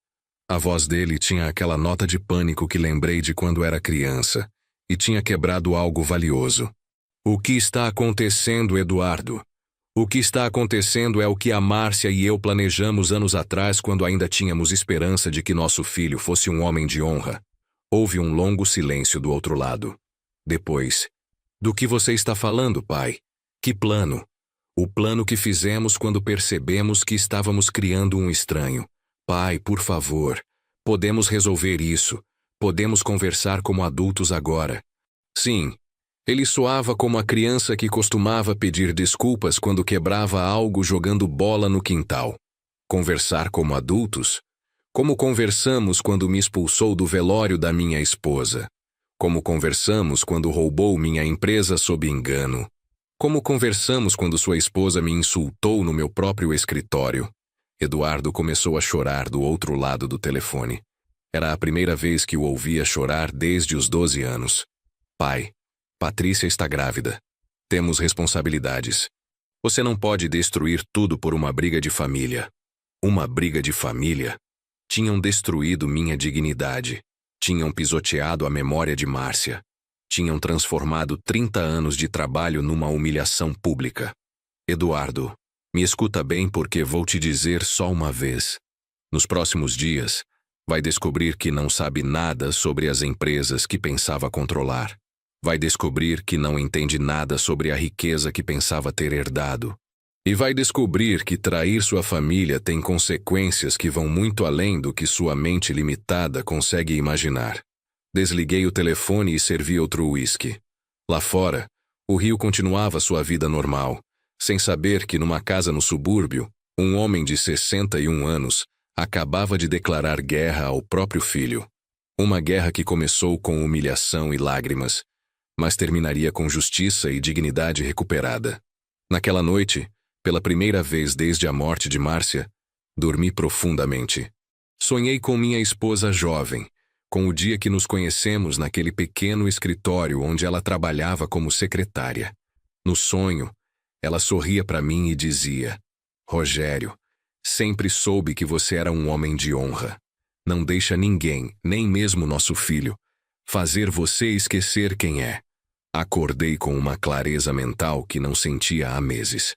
A voz dele tinha aquela nota de pânico que lembrei de quando era criança, e tinha quebrado algo valioso. O que está acontecendo, Eduardo? O que está acontecendo é o que a Márcia e eu planejamos anos atrás quando ainda tínhamos esperança de que nosso filho fosse um homem de honra. Houve um longo silêncio do outro lado. Depois, do que você está falando, pai? Que plano? O plano que fizemos quando percebemos que estávamos criando um estranho. Pai, por favor, podemos resolver isso. Podemos conversar como adultos agora. Sim. Ele soava como a criança que costumava pedir desculpas quando quebrava algo jogando bola no quintal. Conversar como adultos? Como conversamos quando me expulsou do velório da minha esposa? Como conversamos quando roubou minha empresa sob engano? Como conversamos quando sua esposa me insultou no meu próprio escritório? Eduardo começou a chorar do outro lado do telefone. Era a primeira vez que o ouvia chorar desde os 12 anos. Pai, Patrícia está grávida. Temos responsabilidades. Você não pode destruir tudo por uma briga de família. Uma briga de família? Tinham destruído minha dignidade. Tinham pisoteado a memória de Márcia. Tinham transformado 30 anos de trabalho numa humilhação pública. Eduardo, me escuta bem porque vou te dizer só uma vez. Nos próximos dias, vai descobrir que não sabe nada sobre as empresas que pensava controlar. Vai descobrir que não entende nada sobre a riqueza que pensava ter herdado. E vai descobrir que trair sua família tem consequências que vão muito além do que sua mente limitada consegue imaginar. Desliguei o telefone e servi outro uísque. Lá fora, o Rio continuava sua vida normal, sem saber que numa casa no subúrbio, um homem de 61 anos acabava de declarar guerra ao próprio filho. Uma guerra que começou com humilhação e lágrimas, mas terminaria com justiça e dignidade recuperada. Naquela noite, pela primeira vez desde a morte de Márcia, dormi profundamente. Sonhei com minha esposa jovem, com o dia que nos conhecemos naquele pequeno escritório onde ela trabalhava como secretária. No sonho, ela sorria para mim e dizia: Rogério, sempre soube que você era um homem de honra. Não deixa ninguém, nem mesmo nosso filho, fazer você esquecer quem é. Acordei com uma clareza mental que não sentia há meses.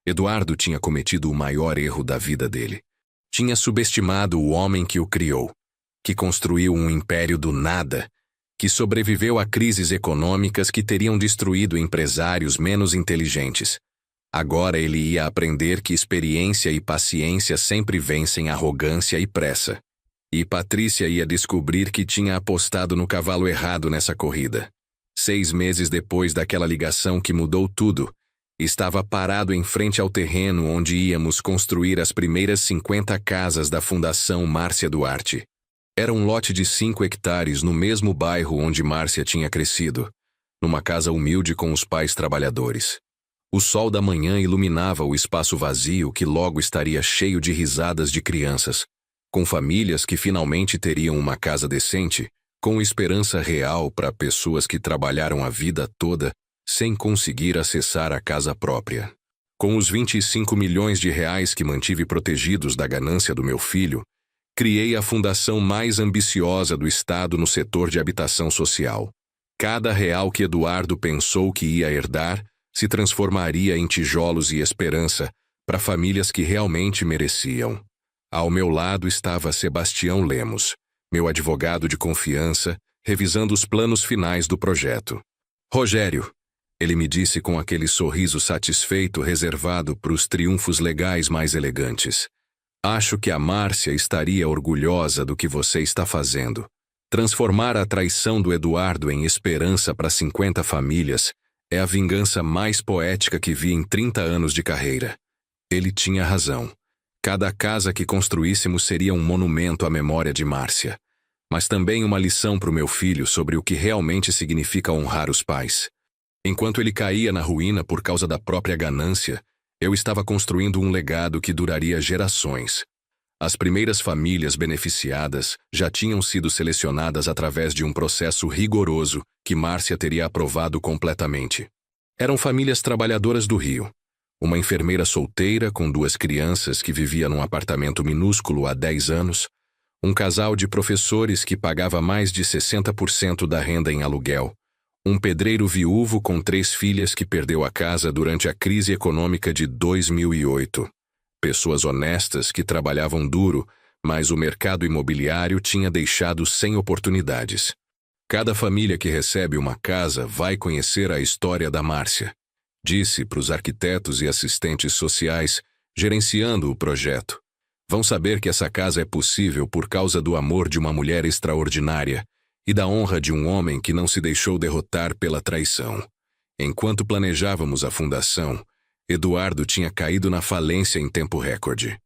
Eduardo tinha cometido o maior erro da vida dele. Tinha subestimado o homem que o criou, que construiu um império do nada, que sobreviveu a crises econômicas que teriam destruído empresários menos inteligentes. Agora ele ia aprender que experiência e paciência sempre vencem arrogância e pressa. E Patrícia ia descobrir que tinha apostado no cavalo errado nessa corrida. 6 meses depois daquela ligação que mudou tudo, estava parado em frente ao terreno onde íamos construir as primeiras 50 casas da Fundação Márcia Duarte. Era um lote de 5 hectares no mesmo bairro onde Márcia tinha crescido, numa casa humilde com os pais trabalhadores. O sol da manhã iluminava o espaço vazio que logo estaria cheio de risadas de crianças, com famílias que finalmente teriam uma casa decente, com esperança real para pessoas que trabalharam a vida toda sem conseguir acessar a casa própria. Com os 25 milhões de reais que mantive protegidos da ganância do meu filho, criei a fundação mais ambiciosa do estado no setor de habitação social. Cada real que Eduardo pensou que ia herdar se transformaria em tijolos e esperança para famílias que realmente mereciam. Ao meu lado estava Sebastião Lemos, meu advogado de confiança, revisando os planos finais do projeto. Rogério, ele me disse com aquele sorriso satisfeito reservado para os triunfos legais mais elegantes. Acho que a Márcia estaria orgulhosa do que você está fazendo. Transformar a traição do Eduardo em esperança para 50 famílias é a vingança mais poética que vi em 30 anos de carreira. Ele tinha razão. Cada casa que construíssemos seria um monumento à memória de Márcia, mas também uma lição para o meu filho sobre o que realmente significa honrar os pais. Enquanto ele caía na ruína por causa da própria ganância, eu estava construindo um legado que duraria gerações. As primeiras famílias beneficiadas já tinham sido selecionadas através de um processo rigoroso que Márcia teria aprovado completamente. Eram famílias trabalhadoras do Rio. Uma enfermeira solteira com 2 crianças que vivia num apartamento minúsculo há 10 anos, um casal de professores que pagava mais de 60% da renda em aluguel, um pedreiro viúvo com 3 filhas que perdeu a casa durante a crise econômica de 2008. Pessoas honestas que trabalhavam duro, mas o mercado imobiliário tinha deixado sem oportunidades. Cada família que recebe uma casa vai conhecer a história da Márcia, disse para os arquitetos e assistentes sociais, gerenciando o projeto. Vão saber que essa casa é possível por causa do amor de uma mulher extraordinária e da honra de um homem que não se deixou derrotar pela traição. Enquanto planejávamos a fundação, Eduardo tinha caído na falência em tempo recorde.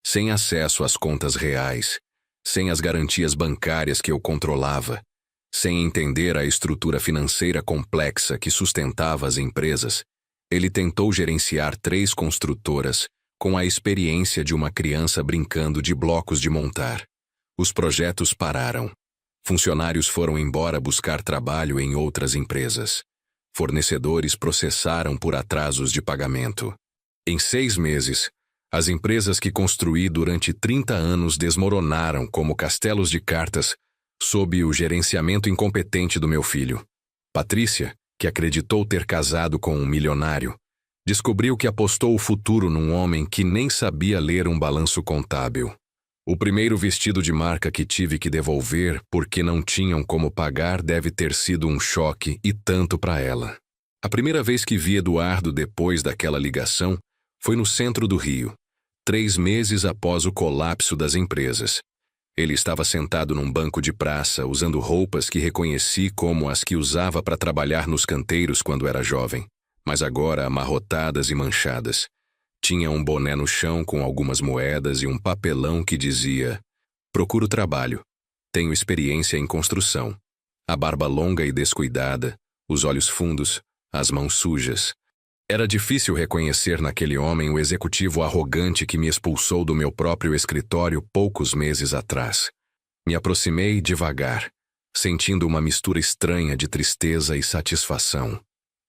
sem acesso às contas reais, sem as garantias bancárias que eu controlava, sem entender a estrutura financeira complexa que sustentava as empresas, ele tentou gerenciar 3 construtoras com a experiência de uma criança brincando de blocos de montar. Os projetos pararam. Funcionários foram embora buscar trabalho em outras empresas. Fornecedores processaram por atrasos de pagamento. Em 6 meses, as empresas que construí durante 30 anos desmoronaram como castelos de cartas sob o gerenciamento incompetente do meu filho. Patrícia, que acreditou ter casado com um milionário, descobriu que apostou o futuro num homem que nem sabia ler um balanço contábil. O primeiro vestido de marca que tive que devolver porque não tinham como pagar deve ter sido um choque e tanto para ela. A primeira vez que vi Eduardo depois daquela ligação foi no centro do Rio, 3 meses após o colapso das empresas. Ele estava sentado num banco de praça, usando roupas que reconheci como as que usava para trabalhar nos canteiros quando era jovem, mas agora amarrotadas e manchadas. Tinha um boné no chão com algumas moedas e um papelão que dizia: "Procuro trabalho. Tenho experiência em construção." A barba longa e descuidada, os olhos fundos, as mãos sujas. Era difícil reconhecer naquele homem o executivo arrogante que me expulsou do meu próprio escritório poucos meses atrás. Me aproximei devagar, sentindo uma mistura estranha de tristeza e satisfação.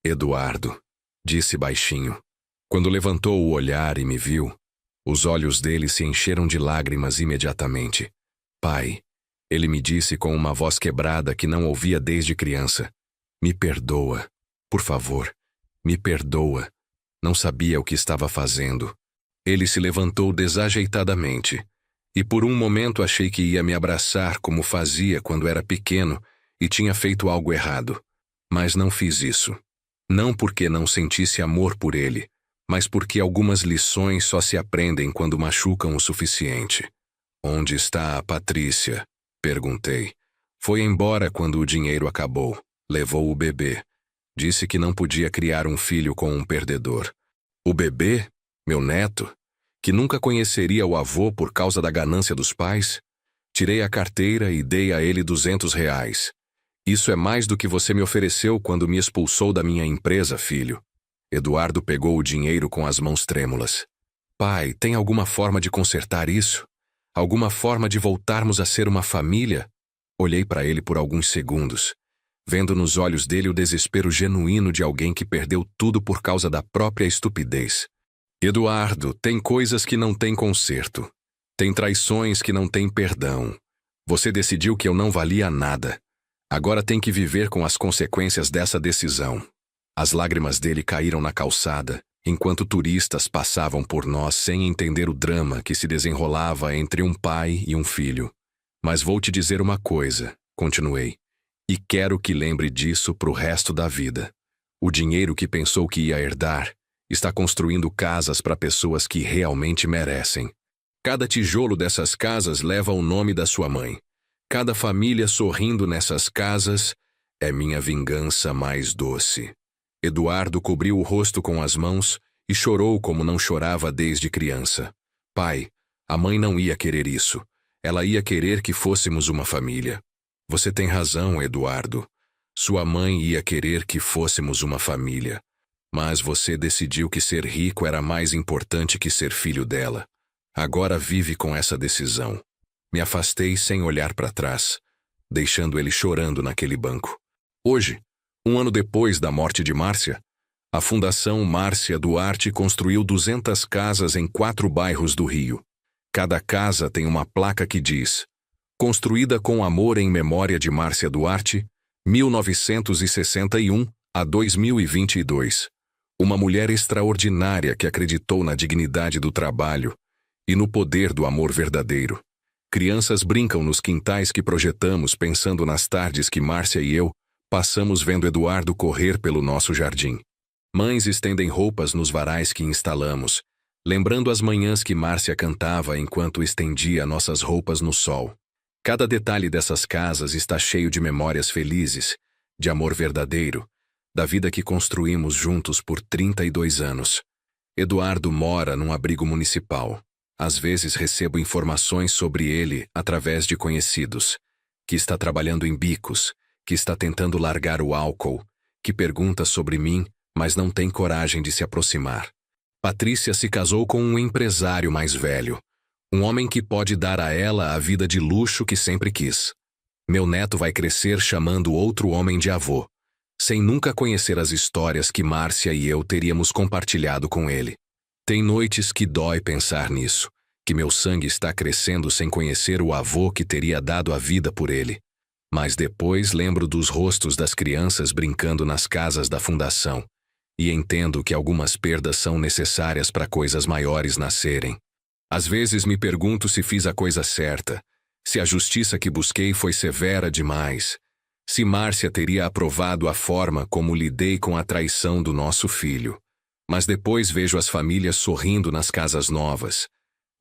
"Eduardo", disse baixinho. Quando levantou o olhar e me viu, os olhos dele se encheram de lágrimas imediatamente. "Pai", ele me disse com uma voz quebrada que não ouvia desde criança. "Me perdoa. Por favor, me perdoa. Não sabia o que estava fazendo." Ele se levantou desajeitadamente, e por um momento achei que ia me abraçar como fazia quando era pequeno e tinha feito algo errado. Mas não fiz isso. Não porque não sentisse amor por ele, mas porque algumas lições só se aprendem quando machucam o suficiente. "Onde está a Patrícia?" perguntei. "Foi embora quando o dinheiro acabou. Levou o bebê. Disse que não podia criar um filho com um perdedor." "O bebê? Meu neto? Que nunca conheceria o avô por causa da ganância dos pais?" Tirei a carteira e dei a ele R$ 200. "Isso é mais do que você me ofereceu quando me expulsou da minha empresa, filho." Eduardo pegou o dinheiro com as mãos trêmulas. "Pai, tem alguma forma de consertar isso? Alguma forma de voltarmos a ser uma família?" Olhei para ele por alguns segundos, vendo nos olhos dele o desespero genuíno de alguém que perdeu tudo por causa da própria estupidez. "Eduardo, tem coisas que não têm conserto. Tem traições que não têm perdão. Você decidiu que eu não valia nada. Agora tem que viver com as consequências dessa decisão." As lágrimas dele caíram na calçada, enquanto turistas passavam por nós sem entender o drama que se desenrolava entre um pai e um filho. "Mas vou te dizer uma coisa", continuei, "e quero que lembre disso pro resto da vida. O dinheiro que pensou que ia herdar está construindo casas para pessoas que realmente merecem. Cada tijolo dessas casas leva o nome da sua mãe. Cada família sorrindo nessas casas é minha vingança mais doce." Eduardo cobriu o rosto com as mãos e chorou como não chorava desde criança. "Pai, a mãe não ia querer isso. Ela ia querer que fôssemos uma família." "Você tem razão, Eduardo. Sua mãe ia querer que fôssemos uma família. Mas você decidiu que ser rico era mais importante que ser filho dela. Agora vive com essa decisão." Me afastei sem olhar para trás, deixando ele chorando naquele banco. Hoje, um ano depois da morte de Márcia, a Fundação Márcia Duarte construiu 200 casas em 4 bairros do Rio. Cada casa tem uma placa que diz: "Construída com amor em memória de Márcia Duarte, 1961 a 2022. Uma mulher extraordinária que acreditou na dignidade do trabalho e no poder do amor verdadeiro." Crianças brincam nos quintais que projetamos pensando nas tardes que Márcia e eu passamos vendo Eduardo correr pelo nosso jardim. Mães estendem roupas nos varais que instalamos, lembrando as manhãs que Márcia cantava enquanto estendia nossas roupas no sol. Cada detalhe dessas casas está cheio de memórias felizes, de amor verdadeiro, da vida que construímos juntos por 32 anos. Eduardo mora num abrigo municipal. Às vezes recebo informações sobre ele através de conhecidos, que está trabalhando em bicos, que está tentando largar o álcool, que pergunta sobre mim, mas não tem coragem de se aproximar. Patrícia se casou com um empresário mais velho, um homem que pode dar a ela a vida de luxo que sempre quis. Meu neto vai crescer chamando outro homem de avô, sem nunca conhecer as histórias que Márcia e eu teríamos compartilhado com ele. Tem noites que dói pensar nisso, que meu sangue está crescendo sem conhecer o avô que teria dado a vida por ele. Mas depois lembro dos rostos das crianças brincando nas casas da fundação, e entendo que algumas perdas são necessárias para coisas maiores nascerem. Às vezes me pergunto se fiz a coisa certa, se a justiça que busquei foi severa demais, se Márcia teria aprovado a forma como lidei com a traição do nosso filho. Mas depois vejo as famílias sorrindo nas casas novas.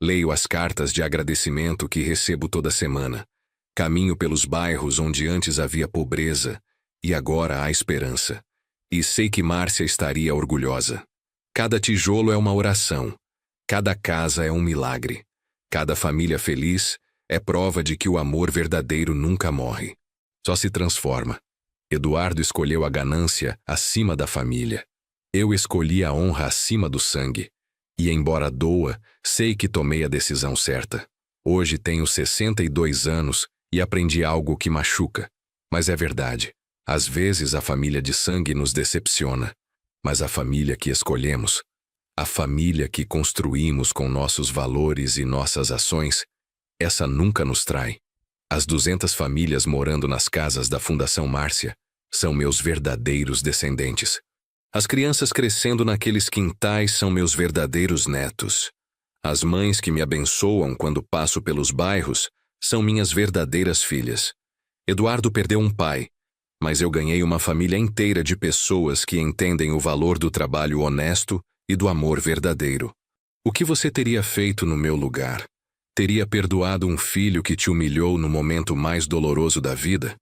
Leio as cartas de agradecimento que recebo toda semana. Caminho pelos bairros onde antes havia pobreza, e agora há esperança. E sei que Márcia estaria orgulhosa. Cada tijolo é uma oração. Cada casa é um milagre. Cada família feliz é prova de que o amor verdadeiro nunca morre. Só se transforma. Eduardo escolheu a ganância acima da família. Eu escolhi a honra acima do sangue. E embora doa, sei que tomei a decisão certa. Hoje tenho 62 anos e aprendi algo que machuca. Mas é verdade. Às vezes a família de sangue nos decepciona. Mas a família que escolhemos, a família que construímos com nossos valores e nossas ações, essa nunca nos trai. As 200 famílias morando nas casas da Fundação Márcia são meus verdadeiros descendentes. As crianças crescendo naqueles quintais são meus verdadeiros netos. As mães que me abençoam quando passo pelos bairros são minhas verdadeiras filhas. Eduardo perdeu um pai, mas eu ganhei uma família inteira de pessoas que entendem o valor do trabalho honesto e do amor verdadeiro. O que você teria feito no meu lugar? Teria perdoado um filho que te humilhou no momento mais doloroso da vida?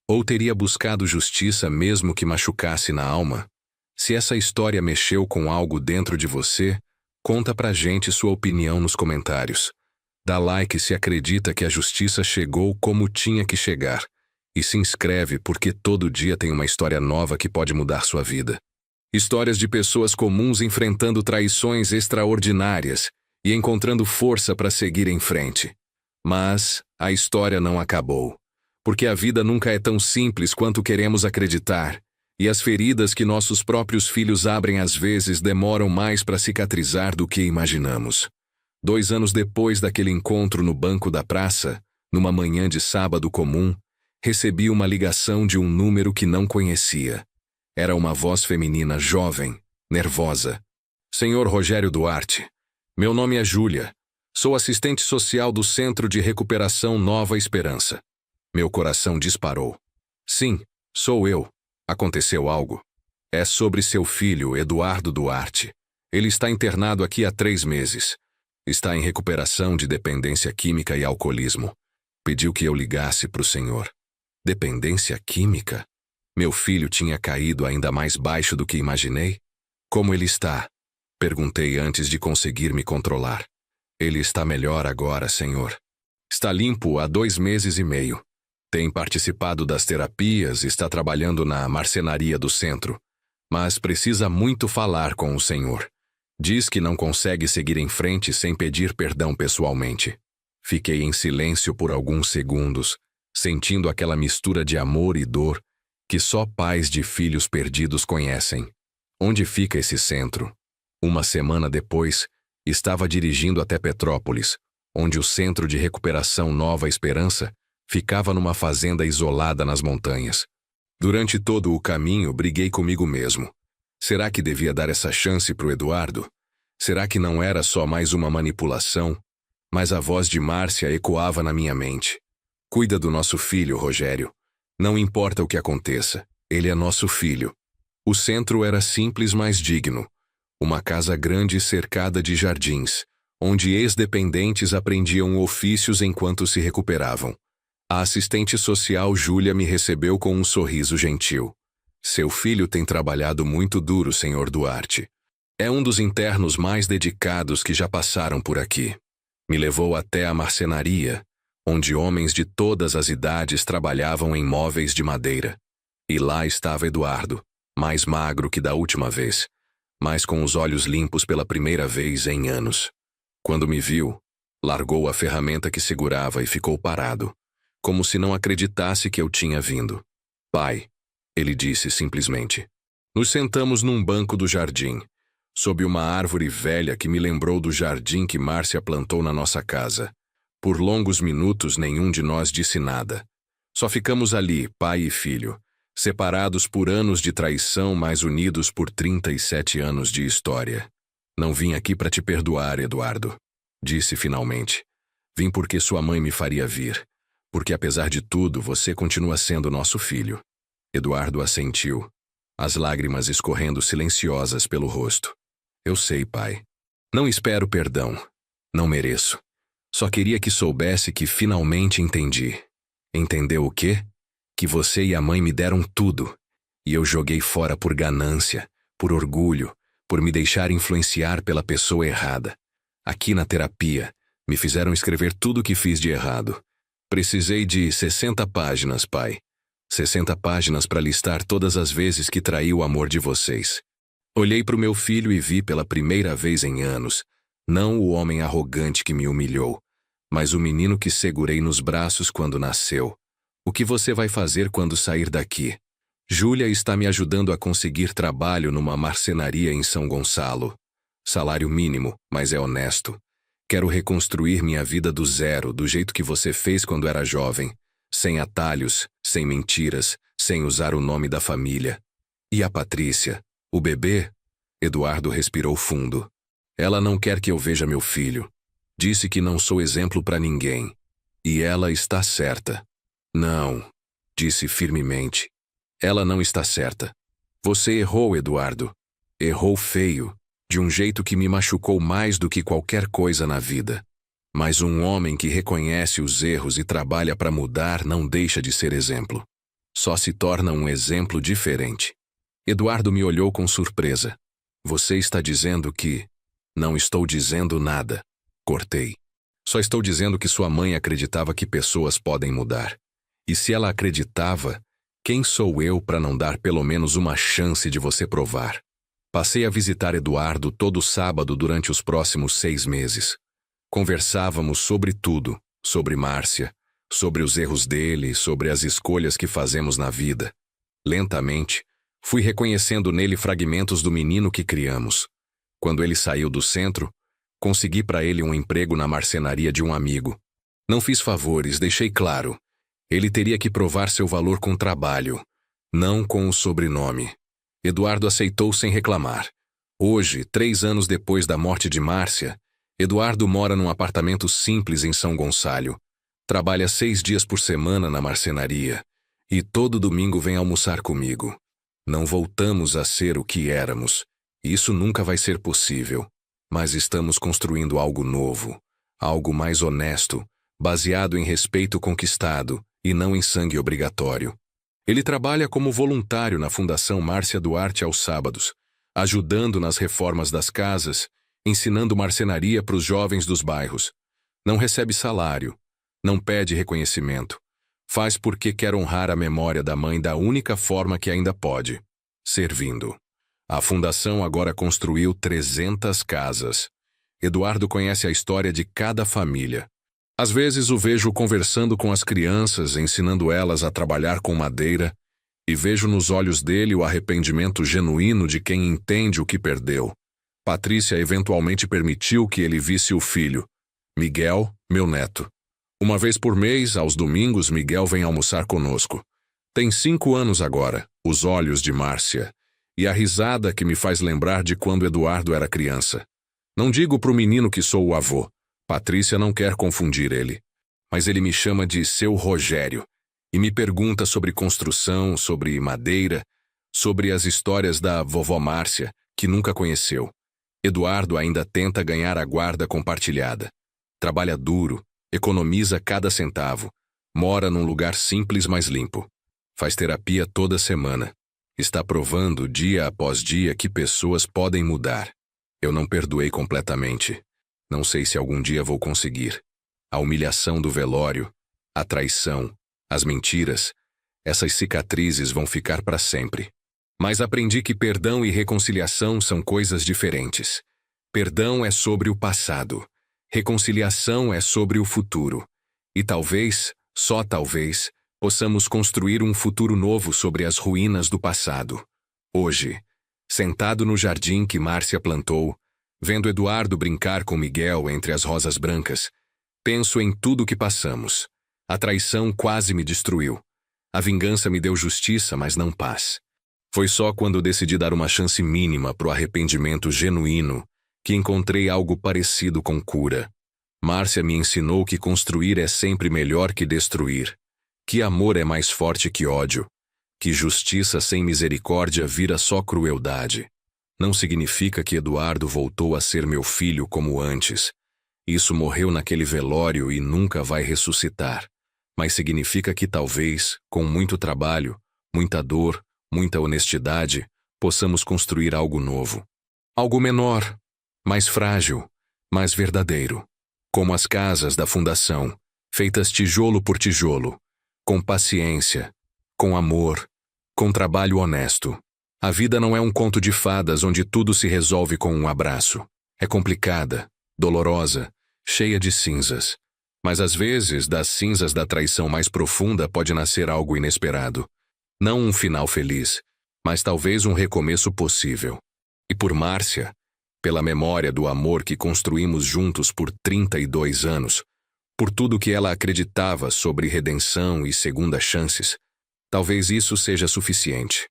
Ou teria buscado justiça mesmo que machucasse na alma? Se essa história mexeu com algo dentro de você, conta pra gente sua opinião nos comentários. Dá like se acredita que a justiça chegou como tinha que chegar. E se inscreve porque todo dia tem uma história nova que pode mudar sua vida. Histórias de pessoas comuns enfrentando traições extraordinárias e encontrando força para seguir em frente. Mas a história não acabou. Porque a vida nunca é tão simples quanto queremos acreditar. E as feridas que nossos próprios filhos abrem às vezes demoram mais para cicatrizar do que imaginamos. 2 anos depois daquele encontro no banco da praça, numa manhã de sábado comum, recebi uma ligação de um número que não conhecia. Era uma voz feminina jovem, nervosa. Senhor Rogério Duarte, meu nome é Júlia. Sou assistente social do Centro de Recuperação Nova Esperança. Meu coração disparou. Sim, sou eu. Aconteceu algo. É sobre seu filho, Eduardo Duarte. Ele está internado aqui há 3 meses. Está em recuperação de dependência química e alcoolismo. Pediu que eu ligasse para o senhor. Dependência química? Meu filho tinha caído ainda mais baixo do que imaginei? Como ele está? Perguntei antes de conseguir me controlar. Ele está melhor agora, senhor. Está limpo há 2 meses e meio. Tem participado das terapias e está trabalhando na marcenaria do centro. Mas precisa muito falar com o senhor. Diz que não consegue seguir em frente sem pedir perdão pessoalmente. Fiquei em silêncio por alguns segundos, sentindo aquela mistura de amor e dor que só pais de filhos perdidos conhecem. Onde fica esse centro? Uma semana depois, estava dirigindo até Petrópolis, onde o Centro de Recuperação Nova Esperança ficava numa fazenda isolada nas montanhas. Durante todo o caminho, briguei comigo mesmo. Será que devia dar essa chance para o Eduardo? Será que não era só mais uma manipulação? Mas a voz de Márcia ecoava na minha mente. Cuida do nosso filho, Rogério. Não importa o que aconteça, ele é nosso filho. O centro era simples, mas digno. Uma casa grande cercada de jardins, onde ex-dependentes aprendiam ofícios enquanto se recuperavam. A assistente social Júlia me recebeu com um sorriso gentil. Seu filho tem trabalhado muito duro, senhor Duarte. É um dos internos mais dedicados que já passaram por aqui. Me levou até a marcenaria, onde homens de todas as idades trabalhavam em móveis de madeira. E lá estava Eduardo, mais magro que da última vez, mas com os olhos limpos pela primeira vez em anos. Quando me viu, largou a ferramenta que segurava e ficou parado, como se não acreditasse que eu tinha vindo. Pai, ele disse simplesmente. Nos sentamos num banco do jardim, sob uma árvore velha que me lembrou do jardim que Márcia plantou na nossa casa. Por longos minutos nenhum de nós disse nada. Só ficamos ali, pai e filho, separados por anos de traição, mas unidos por 37 anos de história. Não vim aqui para te perdoar, Eduardo, disse finalmente. Vim porque sua mãe me faria vir, porque apesar de tudo você continua sendo nosso filho. Eduardo assentiu, as lágrimas escorrendo silenciosas pelo rosto. Eu sei, pai. Não espero perdão. Não mereço. Só queria que soubesse que finalmente entendi. Entendeu o quê? Que você e a mãe me deram tudo. E eu joguei fora por ganância, por orgulho, por me deixar influenciar pela pessoa errada. Aqui na terapia, me fizeram escrever tudo o que fiz de errado. Precisei de 60 páginas, pai. 60 páginas para listar todas as vezes que traí o amor de vocês. Olhei para o meu filho e vi pela primeira vez em anos, não o homem arrogante que me humilhou, mas o menino que segurei nos braços quando nasceu. O que você vai fazer quando sair daqui? Júlia está me ajudando a conseguir trabalho numa marcenaria em São Gonçalo. Salário mínimo, mas é honesto. Quero reconstruir minha vida do zero, do jeito que você fez quando era jovem. Sem atalhos, sem mentiras, sem usar o nome da família. E a Patrícia, o bebê? Eduardo respirou fundo. Ela não quer que eu veja meu filho. Disse que não sou exemplo para ninguém. E ela está certa. Não, disse firmemente. Ela não está certa. Você errou, Eduardo. Errou feio, de um jeito que me machucou mais do que qualquer coisa na vida. Mas um homem que reconhece os erros e trabalha para mudar não deixa de ser exemplo. Só se torna um exemplo diferente. Eduardo me olhou com surpresa. Você está dizendo que... Não estou dizendo nada. Cortei. Só estou dizendo que sua mãe acreditava que pessoas podem mudar. E se ela acreditava, quem sou eu para não dar pelo menos uma chance de você provar? Passei a visitar Eduardo todo sábado durante os próximos 6 meses. Conversávamos sobre tudo, sobre Márcia, sobre os erros dele, sobre as escolhas que fazemos na vida. Lentamente, fui reconhecendo nele fragmentos do menino que criamos. Quando ele saiu do centro, consegui para ele um emprego na marcenaria de um amigo. Não fiz favores, deixei claro. Ele teria que provar seu valor com trabalho, não com o sobrenome. Eduardo aceitou sem reclamar. Hoje, 3 anos depois da morte de Márcia, Eduardo mora num apartamento simples em São Gonçalo. Trabalha 6 dias por semana na marcenaria. E todo domingo vem almoçar comigo. Não voltamos a ser o que éramos. Isso nunca vai ser possível. Mas estamos construindo algo novo. Algo mais honesto, baseado em respeito conquistado e não em sangue obrigatório. Ele trabalha como voluntário na Fundação Márcia Duarte aos sábados, ajudando nas reformas das casas, ensinando marcenaria para os jovens dos bairros. Não recebe salário, não pede reconhecimento. Faz porque quer honrar a memória da mãe da única forma que ainda pode, servindo. A fundação agora construiu 300 casas. Eduardo conhece a história de cada família. Às vezes o vejo conversando com as crianças, ensinando elas a trabalhar com madeira, e vejo nos olhos dele o arrependimento genuíno de quem entende o que perdeu. Patrícia eventualmente permitiu que ele visse o filho, Miguel, meu neto. Uma vez por mês, aos domingos, Miguel vem almoçar conosco. Tem 5 anos agora, os olhos de Márcia, e a risada que me faz lembrar de quando Eduardo era criança. Não digo pro menino que sou o avô. Patrícia não quer confundir ele. Mas ele me chama de seu Rogério e me pergunta sobre construção, sobre madeira, sobre as histórias da vovó Márcia, que nunca conheceu. Eduardo ainda tenta ganhar a guarda compartilhada. Trabalha duro, economiza cada centavo, mora num lugar simples mas limpo. Faz terapia toda semana. Está provando dia após dia que pessoas podem mudar. Eu não perdoei completamente. Não sei se algum dia vou conseguir. A humilhação do velório, a traição, as mentiras, essas cicatrizes vão ficar para sempre. Mas aprendi que perdão e reconciliação são coisas diferentes. Perdão é sobre o passado. Reconciliação é sobre o futuro. E talvez, só talvez, possamos construir um futuro novo sobre as ruínas do passado. Hoje, sentado no jardim que Márcia plantou, vendo Eduardo brincar com Miguel entre as rosas brancas, penso em tudo que passamos. A traição quase me destruiu. A vingança me deu justiça, mas não paz. Foi só quando decidi dar uma chance mínima para o arrependimento genuíno que encontrei algo parecido com cura. Márcia me ensinou que construir é sempre melhor que destruir, que amor é mais forte que ódio, que justiça sem misericórdia vira só crueldade. Não significa que Eduardo voltou a ser meu filho como antes. Isso morreu naquele velório e nunca vai ressuscitar. Mas significa que talvez, com muito trabalho, muita dor, muita honestidade, possamos construir algo novo. Algo menor, mais frágil, mais verdadeiro. Como as casas da fundação, feitas tijolo por tijolo, com paciência, com amor, com trabalho honesto. A vida não é um conto de fadas onde tudo se resolve com um abraço. É complicada, dolorosa, cheia de cinzas. Mas às vezes, das cinzas da traição mais profunda pode nascer algo inesperado. Não um final feliz, mas talvez um recomeço possível. E por Márcia, pela memória do amor que construímos juntos por 32 anos, por tudo que ela acreditava sobre redenção e segunda chances, talvez isso seja suficiente.